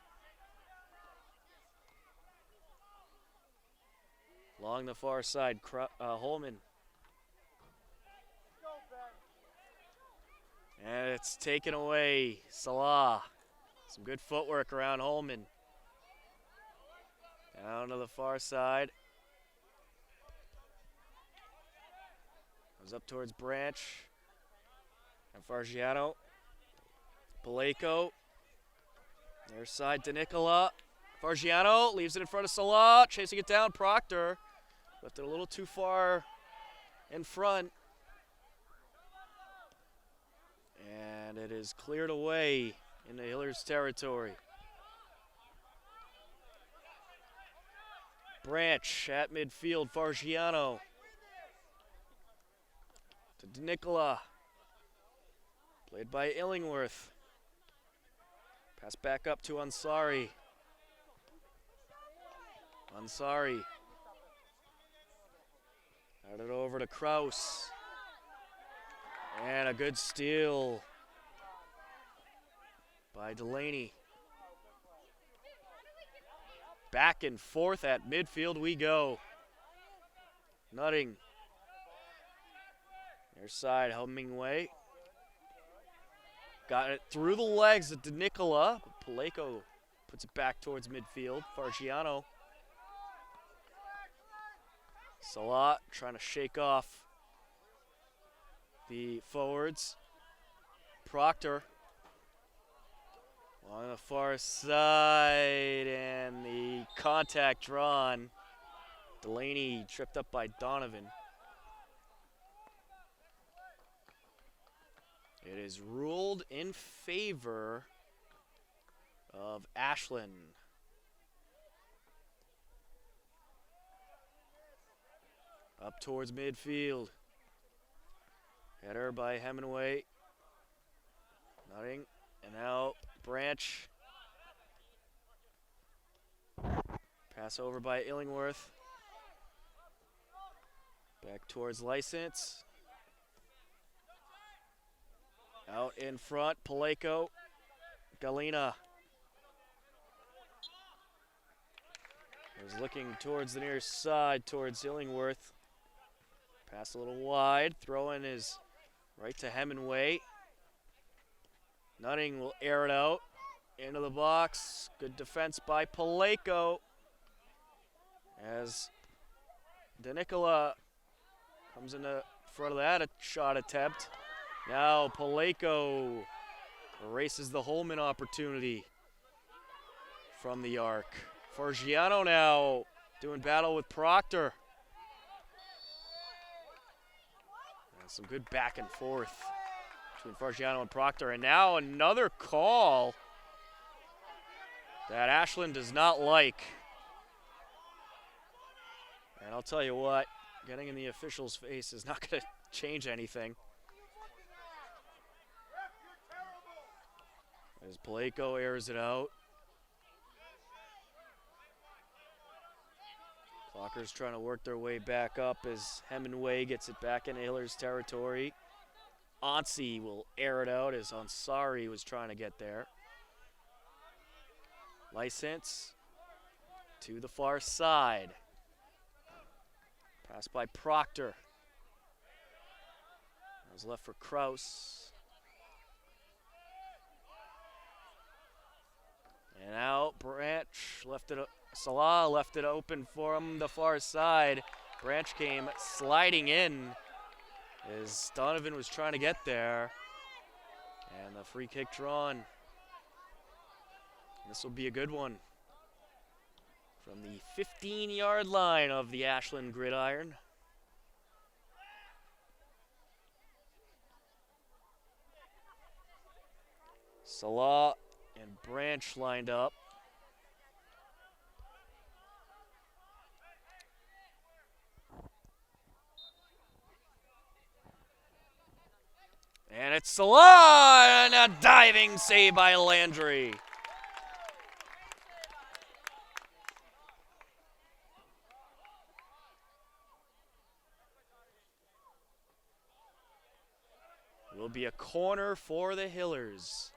Along the far side, Holman. And it's taken away. Salah. Some good footwork around Holman. Down to the far side. Goes up towards Branch. And Fargiano. Paleko. Near side to Nicola. Fargiano leaves it in front of Salah. Chasing it down. Proctor. Left it a little too far in front. And it is cleared away into Hillers territory. Branch at midfield. Fargiano. To Nicola. Played by Illingworth. Pass back up to Ansari. Ansari. Got it over to Kraus. And a good steal by Delaney. Back and forth at midfield we go. Nutting. Near side, Hemingway. Got it through the legs of Nicola. Paleko puts it back towards midfield. Fargiano. Salah trying to shake off the forwards. Proctor on the far side, and the contact drawn. Delaney tripped up by Donovan. It is ruled in favor of Ashland. Up towards midfield. Header by Hemingway. Nothing. And now Branch. Pass over by Illingworth. Back towards License. Out in front, Paleko. Galena. Is looking towards the near side, towards Illingworth. Pass a little wide. Throw-in is right to Hemingway. Nutting will air it out. Into the box. Good defense by Paleko. As DeNicola comes in the front of that shot attempt. Now Paleko erases the Holman opportunity from the arc. Fargiano now doing battle with Proctor. And some good back and forth between Fargiano and Proctor. And now another call that Ashland does not like. And I'll tell you what, getting in the official's face is not going to change anything. As Paleko airs it out. Clockers trying to work their way back up as Hemingway gets it back into Hiller's territory. Onsi will air it out as Ansari was trying to get there. License to the far side. Pass by Proctor. That was left for Kraus. And out, Branch left it. Salah left it open from the far side. Branch came sliding in as Donovan was trying to get there. And the free kick drawn. This will be a good one. From the 15-yard line of the Ashland Gridiron. Salah and Branch lined up. And it's Salah and a diving save by Landry. Will be a corner for the Hillers.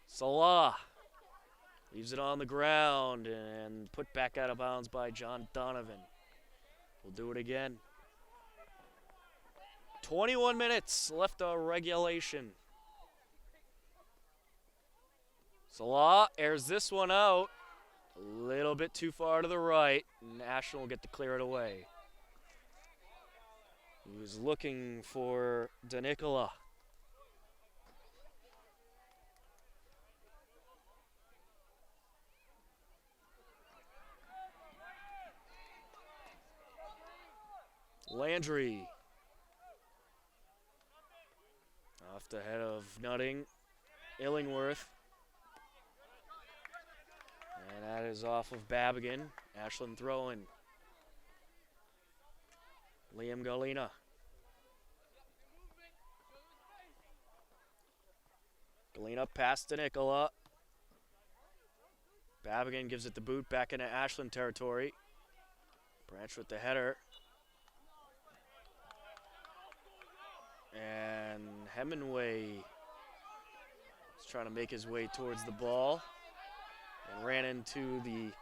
Salah leaves it on the ground and put back out of bounds by John Donovan. We'll do it again. 21 minutes left of regulation. Salah airs this one out. A little bit too far to the right. National will get to clear it away. He was looking for DeNicola. Landry. Off the head of Nutting. Illingworth. And that is off of Babigan. Ashland throwing. Liam Galena. Galena past to Nicola. Babigan gives it the boot back into Ashland territory. Branch with the header. And Hemingway is trying to make his way towards the ball. And ran into the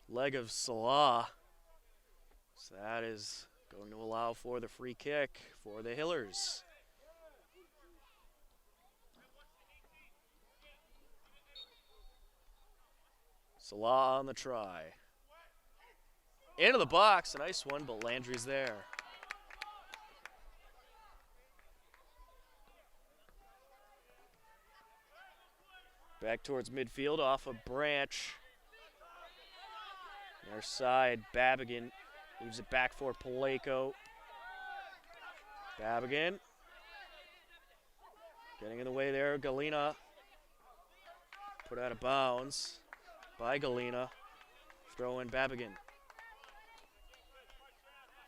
leg of Salah. So that is going to allow for the free kick for the Hillers. Salah on the try. Into the box, a nice one, but Landry's there. Back towards midfield off of Branch. Near side, Babigan leaves it back for Paleko. Babigan getting in the way there. Galena put out of bounds. by Galina. Throw in Babigan.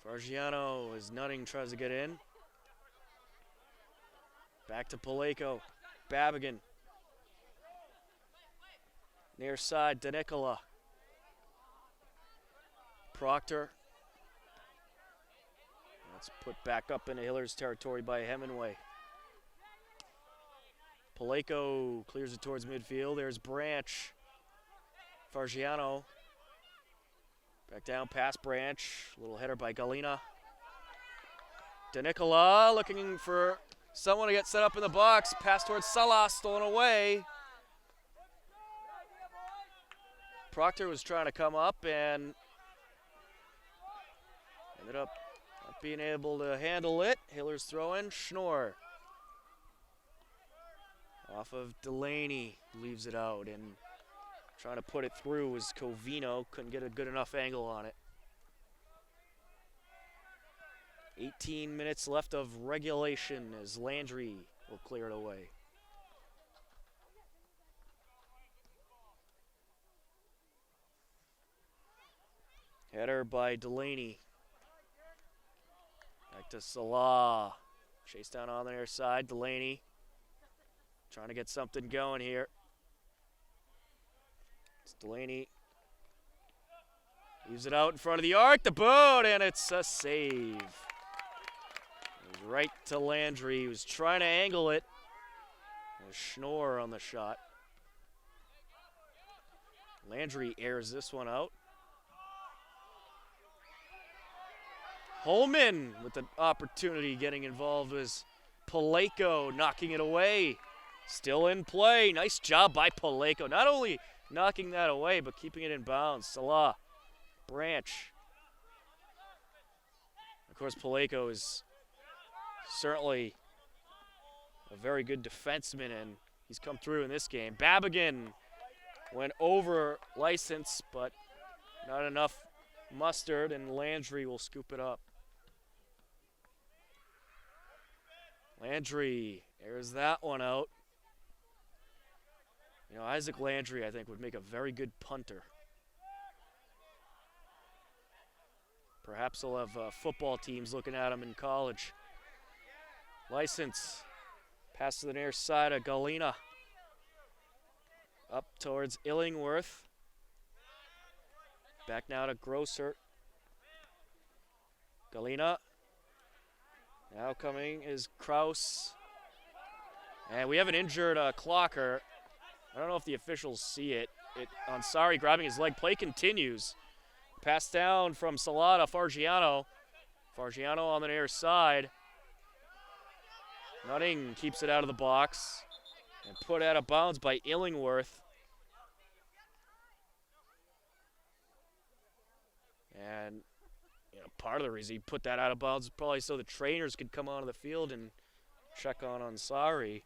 Fargiano as Nutting tries to get in. Back to Paleko. Babigan. Near side, DeNicola. Proctor. That's put back up into Hillers territory by Hemingway. Paleko clears it towards midfield. There's Branch. Fargiano. Back down past Branch. Little header by Galina. DeNicola looking for someone to get set up in the box. Pass towards Salas, stolen away. Proctor was trying to come up and ended up not being able to handle it. Hillers throw in. Schnorr. Off of Delaney. Leaves it out. And trying to put it through was Covino. Couldn't get a good enough angle on it. 18 minutes left of regulation as Landry will clear it away. Header by Delaney. Back to Salah. Chase down on the near side. Delaney trying to get something going here. It's Delaney. Leaves it out in front of the arc. The boot, and it's a save. It was right to Landry. He was trying to angle it. And Schnorr on the shot. Landry airs this one out. Holman with the opportunity getting involved was Paleko knocking it away. Still in play. Nice job by Paleko. Not only knocking that away, but keeping it in bounds. Salah, Branch. Of course, Paleko is certainly a very good defenseman, and he's come through in this game. Babigan went over license, but not enough mustard, and Landry will scoop it up. Landry airs that one out. You know, Isaac Landry, I think, would make a very good punter. Perhaps he'll have football teams looking at him in college. License. Pass to the near side of Galina. Up towards Illingworth. Back now to Grosser. Galina. Now coming is Kraus. And we have an injured Clocker. I don't know if the officials see it. Ansari grabbing his leg. Play continues. Pass down from Salata, Fargiano. Fargiano on the near side. Nutting keeps it out of the box. And put out of bounds by Illingworth. And part of the reason he put that out of bounds is probably so the trainers could come onto the field and check on Ansari.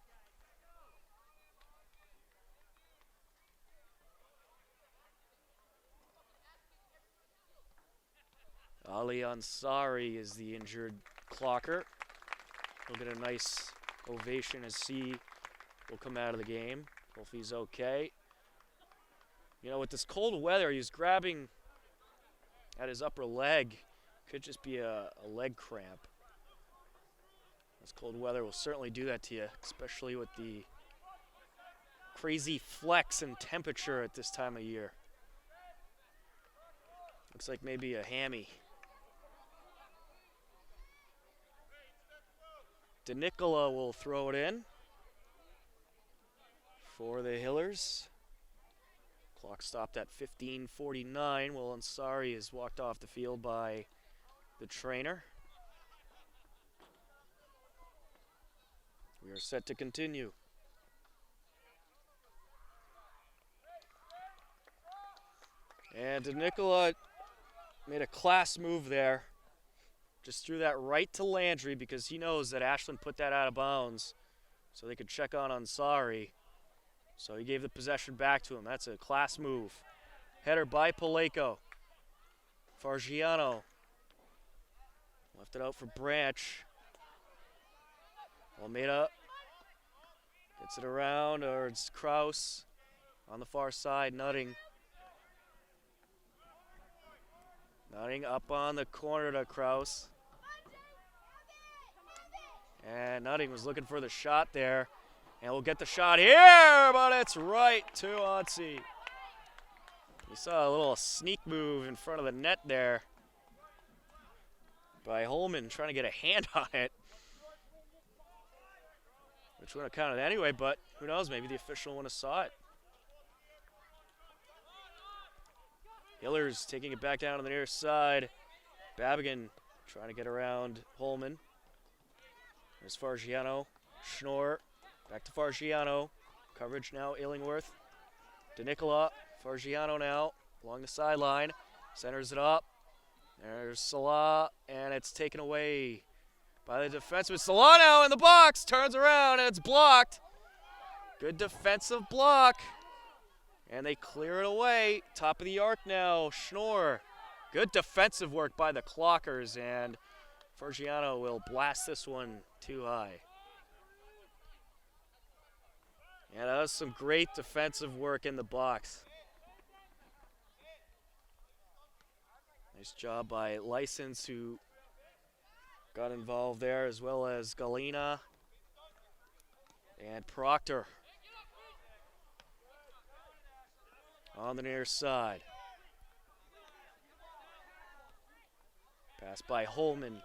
Ali Ansari is the injured Clocker. He'll get a nice ovation as he will come out of the game. Hope he's okay. You know, with this cold weather, he's grabbing at his upper leg. Could just be a leg cramp. This cold weather will certainly do that to you, especially with the crazy flex in temperature at this time of year. Looks like maybe a hammy. DeNicola will throw it in for the Hillers. Clock stopped at 15:49 while Ansari is walked off the field by the trainer. We are set to continue. And DeNicola made a class move there. Just threw that right to Landry because he knows that Ashland put that out of bounds so they could check on Ansari. So he gave the possession back to him. That's a class move. Header by Paleko. Fargiano. Left it out for Branch. Almeida gets it around, or it's Kraus on the far side. Nutting Nutting up on the corner to Kraus. And Nutting was looking for the shot there. And we'll get the shot here, but it's right to Otzi. You saw a little sneak move in front of the net there by Holman trying to get a hand on it. Which wouldn't have counted anyway, but who knows, maybe the official wouldn't have saw it. Hillers taking it back down on the near side. Babigan trying to get around Holman. There's Fargiano. Schnorr. Back to Fargiano. Coverage now, Illingworth. DeNicola. Fargiano now along the sideline. Centers it up. There's Salah, and it's taken away by the defenseman. Salah now in the box. Turns around, and it's blocked. Good defensive block. And they clear it away. Top of the arc now, Schnorr. Good defensive work by the Clockers, and Fargiano will blast this one too high. Yeah, that was some great defensive work in the box. Nice job by License, who got involved there, as well as Galena and Proctor. On the near side. Pass by Holman.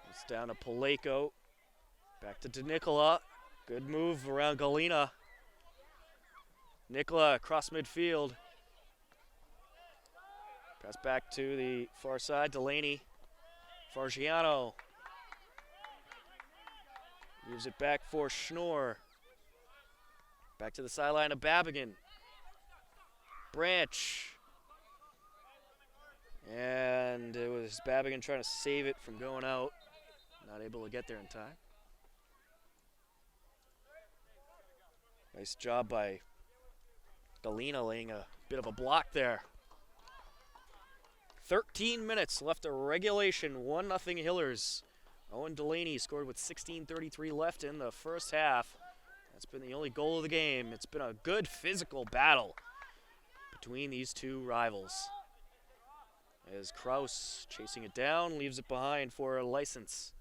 It's down to Paleko. Back to DeNicola. Good move around Galena. Nicola across midfield. Pass back to the far side. Delaney. Fargiano. Moves it back for Schnorr. Back to the sideline of Babigan. Branch. And it was Babigan trying to save it from going out. Not able to get there in time. Nice job by Galena laying a bit of a block there. 13 minutes left of regulation. 1-0 Hillers. Owen Delaney scored with 16:33 left in the first half. That's been the only goal of the game. It's been a good physical battle between these two rivals. As Kraus chasing it down, leaves it behind for a License.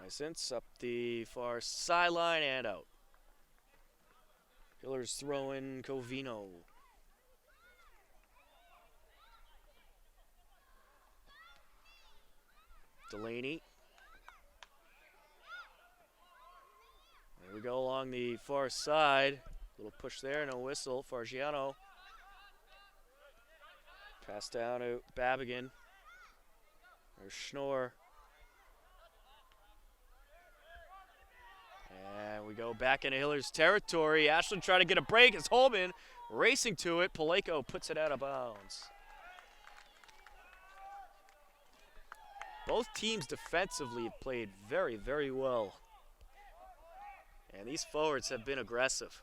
License up the far sideline and out. Hillers throwing Covino. Delaney. There we go along the far side. Little push there, no whistle. Fargiano. Pass down to Babigan. There's Schnorr. And we go back into Hillers territory. Ashland trying to get a break as Holman racing to it. Paleko puts it out of bounds. Both teams defensively have played very, very well. And these forwards have been aggressive.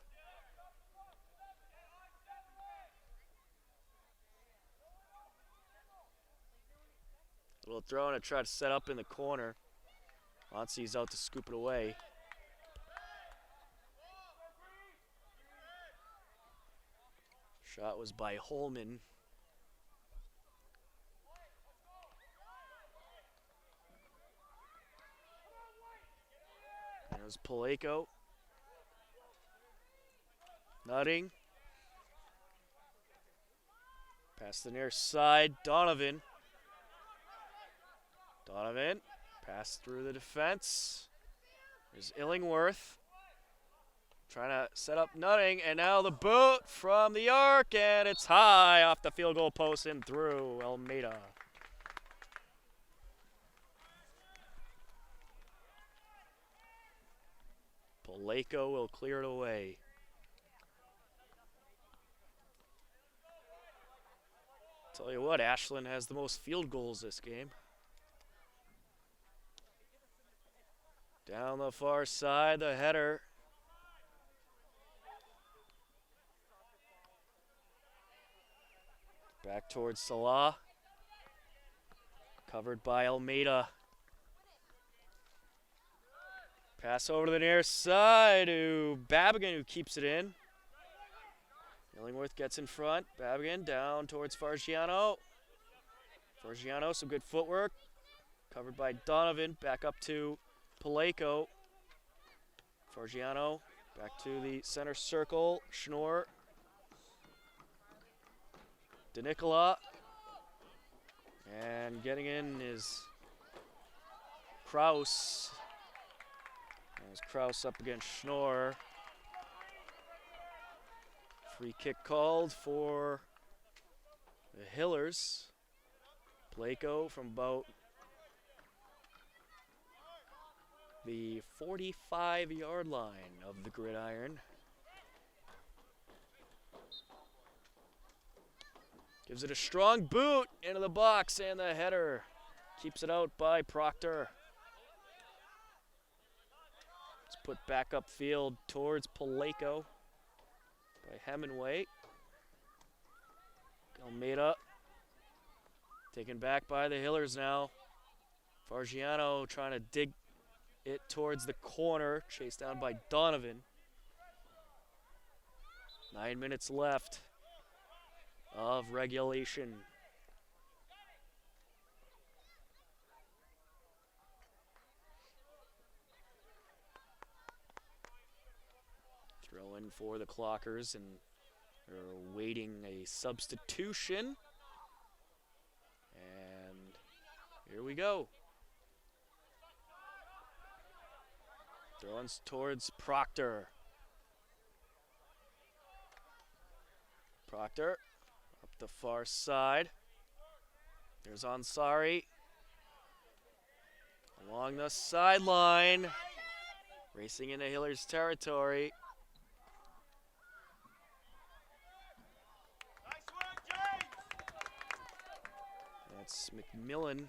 Little throw and a try to set up in the corner. Onsi's out to scoop it away. Shot was by Holman. There's Paleko. Nutting. Pass the near side. Donovan. Pass through the defense. There's Illingworth. Trying to set up Nutting, and now the boot from the arc, and it's high off the field goal post and through Almeida. Paleko will clear it away. Tell you what, Ashland has the most field goals this game. Down the far side, the header. Back towards Salah. Covered by Almeida. Pass over to the near side to Babigan, who keeps it in. Illingworth gets in front. Babigan down towards Fargiano. Fargiano, some good footwork. Covered by Donovan. Back up to Paleko. Fargiano back to the center circle. Schnorr. DeNicola. And getting in is Kraus. There's Kraus up against Schnorr. Free kick called for the Hillers. Paleko from about the 45-yard line of the gridiron. Gives it a strong boot into the box, and the header keeps it out by Proctor. It's put back upfield towards Paleko by Hemingway. Almeida taken back by the Hillers now. Fargiano trying to dig it towards the corner, chased down by Donovan. 9 minutes left of regulation. Throw in for the Clockers, and they're awaiting a substitution. And here we go. Throw-ins towards Proctor. Proctor up the far side. There's Ansari. Along the sideline. Racing into Hillers territory. That's McMillan.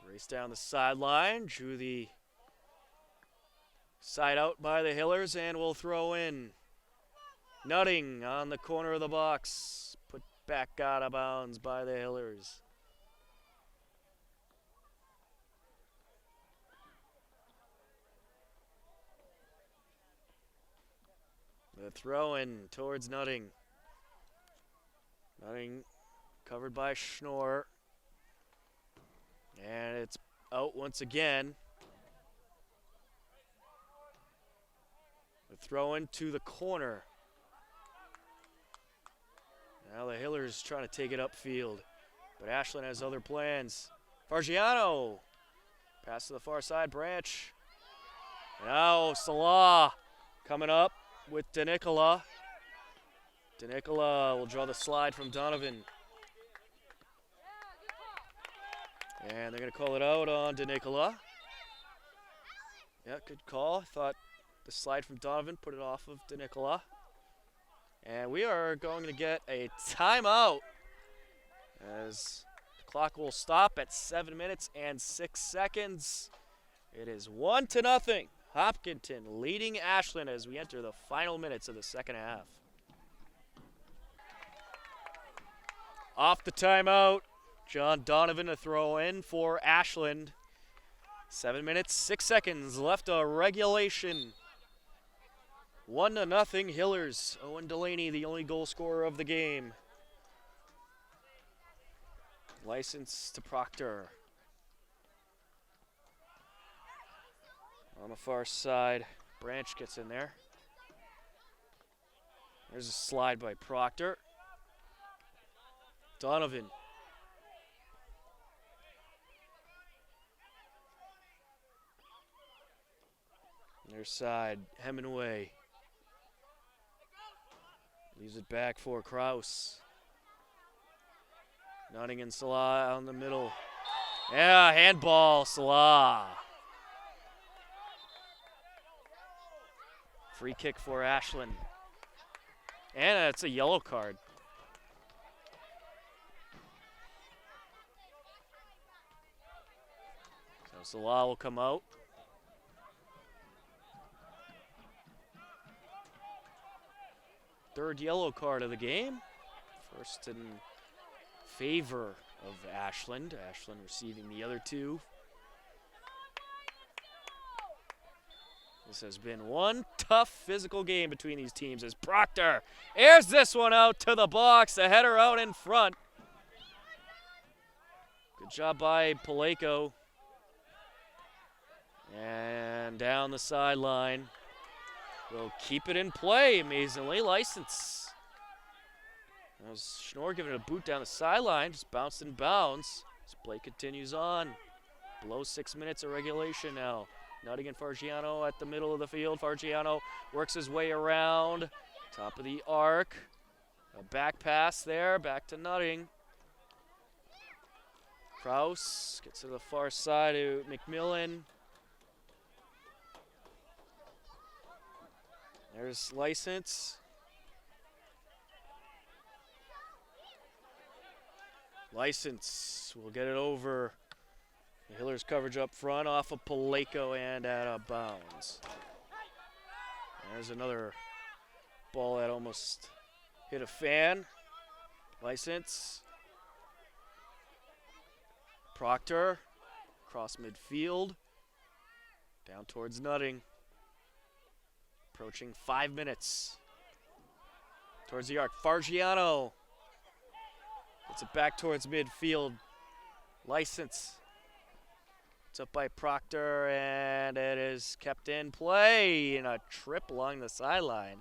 Race down the sideline. Drew the side out by the Hillers, and will throw in. Nutting on the corner of the box. Put back out of bounds by the Hillers. The throw in towards Nutting. Nutting covered by Schnorr. And it's out once again. The throw in to the corner. Now the Hillers trying to take it upfield, but Ashland has other plans. Fargiano, pass to the far side, Branch. Now Salah coming up with DeNicola. DeNicola will draw the slide from Donovan. And they're going to call it out on DeNicola. Yeah, good call. I thought the slide from Donovan put it off of DeNicola. And we are going to get a timeout as the clock will stop at 7 minutes and 6 seconds. It is 1-0. Hopkinton leading Ashland as we enter the final minutes of the second half. Off the timeout, John Donovan to throw in for Ashland. 7 minutes, 6 seconds left of regulation. 1-0 Hillers. Owen Delaney, the only goal scorer of the game. License to Proctor. On the far side, Branch gets in there. There's a slide by Proctor. Donovan. Near side, Hemingway. Leaves it back for Kraus. Nutting and Salah out in the middle. Yeah, handball, Salah. Free kick for Ashland. And it's a yellow card. So Salah will come out. Third yellow card of the game. First in favor of Ashland. Ashland receiving the other two. This has been one tough physical game between these teams as Proctor airs this one out to the box. The header out in front. Good job by Paleko. And down the sideline. Will keep it in play, amazingly. License. That was Schnorr giving it a boot down the sideline. Just bounced in bounds. This play continues on. Below 6 minutes of regulation now. Nutting and Fargiano at the middle of the field. Fargiano works his way around. Top of the arc. A back pass there. Back to Nutting. Kraus gets to the far side to McMillan. There's License. License will get it over. The Hillers coverage up front off of Paleko and out of bounds. There's another ball that almost hit a fan. License. Proctor. Across midfield. Down towards Nutting. Approaching 5 minutes. Towards the arc. Fargiano. Gets it back towards midfield. License. It's up by Proctor, and it is kept in play in a trip along the sideline.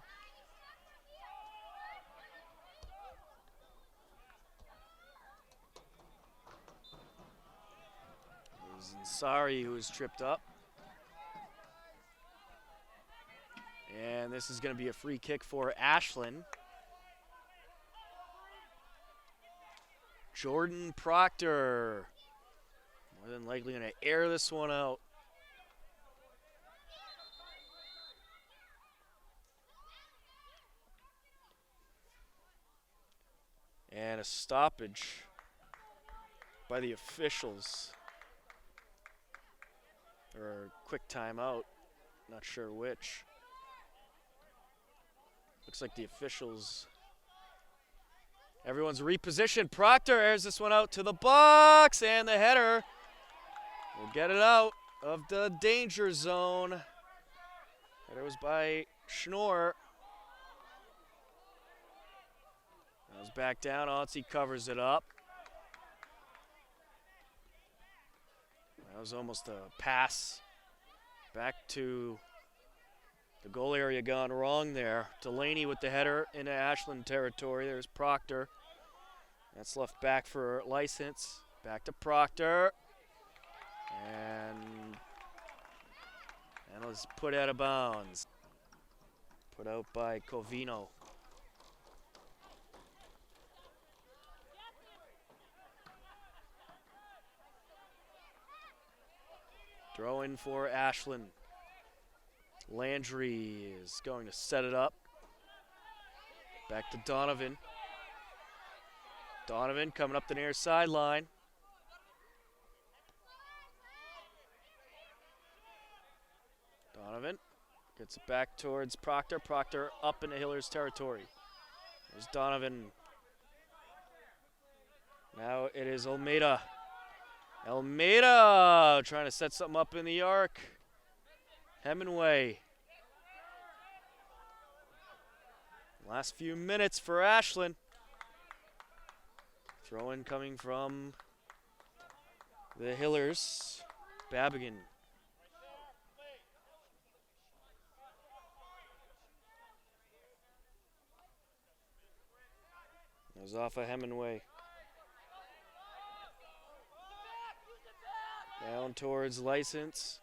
It was Ansari who was tripped up. And this is going to be a free kick for Ashland. Jordan Proctor. More than likely going to air this one out. And a stoppage by the officials. Or a quick timeout. Not sure which. Looks like the officials. Everyone's repositioned. Proctor airs this one out to the box, and the header will get it out of the danger zone. Header was by Schnorr. That was back down. Otzi covers it up. That was almost a pass back to the goal area gone wrong there. Delaney with the header into Ashland territory. There's Proctor. That's left back for License. Back to Proctor. And it was put out of bounds. Put out by Covino. Throw in for Ashland. Landry is going to set it up. Back to Donovan. Donovan coming up the near sideline. Donovan gets it back towards Proctor. Proctor up into Hiller's territory. There's Donovan. Now it is Almeida. Almeida trying to set something up in the arc. Hemingway. Last few minutes for Ashland. Throw-in coming from the Hillers. Babigan. That was off of Hemingway. Down towards License.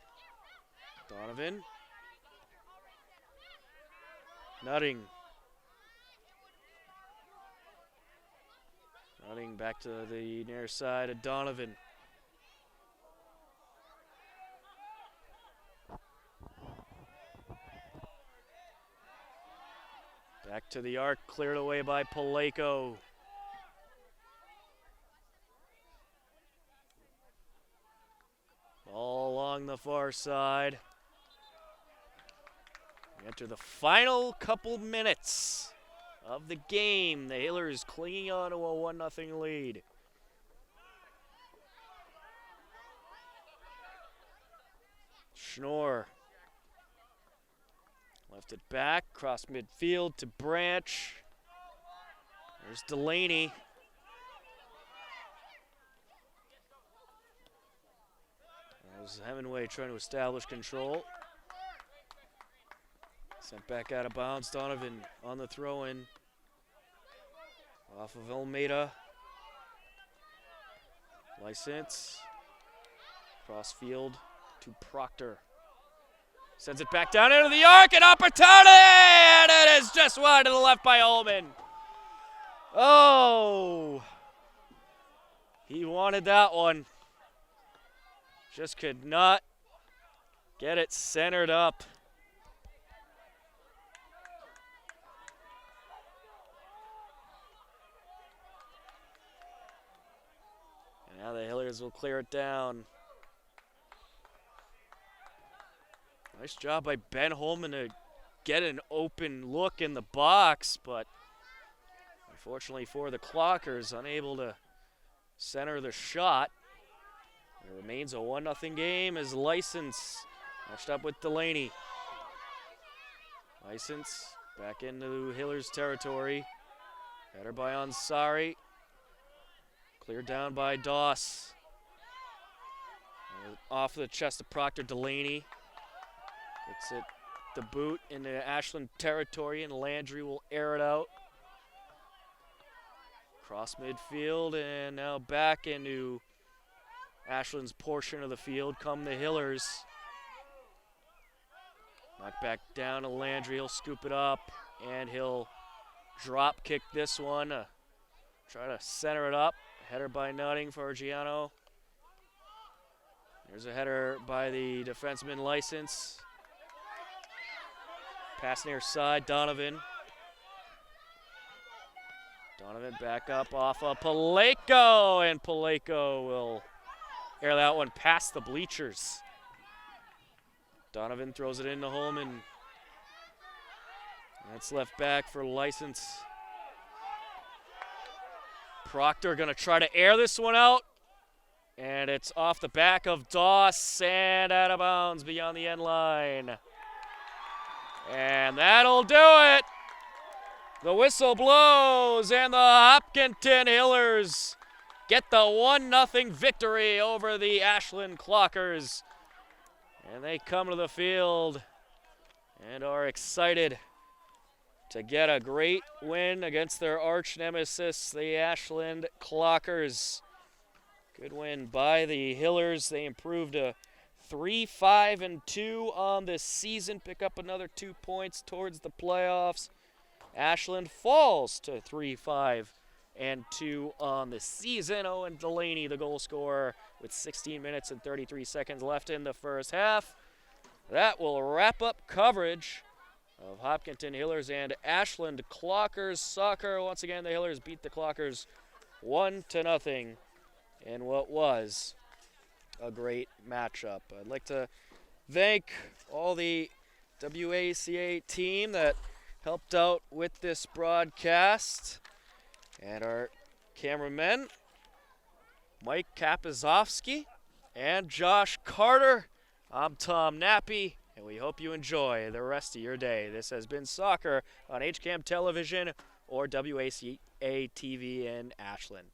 Donovan. Nutting. Nutting back to the near side of Donovan. Back to the arc, cleared away by Paleko. All along the far side. We enter the final couple minutes of the game. The Hillers clinging on to a 1-0 lead. Schnorr Left it back, cross midfield to Branch. There's Delaney. That was Hemingway trying to establish control. Sent back out of bounds. Donovan on the throw-in. Off of Almeida. License. Cross field to Proctor. Sends it back down into the arc, an opportunity, and it is just wide to the left by Ullman. Oh, he wanted that one. Just could not get it centered up. And now the Hillers will clear it down. Nice job by Ben Holman to get an open look in the box, but unfortunately for the Clockers, unable to center the shot. It remains a 1-0 game as License matched up with Delaney. License back into Hillers territory. Header by Ansari. Cleared down by Doss. Off the chest of Proctor. Delaney. Gets it the boot into Ashland territory, and Landry will air it out. Cross midfield, and now back into Ashland's portion of the field come the Hillers. Knock back down to Landry. He'll scoop it up, and he'll drop kick this one. Try to center it up. Header by Nutting for Giano. There's a header by the defenseman License. Pass near side, Donovan. Donovan back up off of Paleko, and Paleko will air that one past the bleachers. Donovan throws it into Holman. That's left back for License. Proctor gonna try to air this one out, and it's off the back of Doss and out of bounds beyond the end line. And that'll do it. The whistle blows, and the Hopkinton Hillers get the 1-0 victory over the Ashland Clockers. And they come to the field and are excited to get a great win against their arch nemesis, the Ashland Clockers. Good win by the Hillers. They improved to 3-5-2 on this season. Pick up another 2 points towards the playoffs. Ashland falls to 3-5-2 on the season. Owen Delaney, the goal scorer, with 16 minutes and 33 seconds left in the first half. That will wrap up coverage of Hopkinton Hillers and Ashland Clockers soccer. Once again, the Hillers beat the Clockers 1-0 in what was a great matchup. I'd like to thank all the WACA team that helped out with this broadcast, and our cameramen, Mike Kapazovsky and Josh Carter. I'm Tom Nappy, and we hope you enjoy the rest of your day. This has been Soccer on HCAM Television or WACA-TV in Ashland.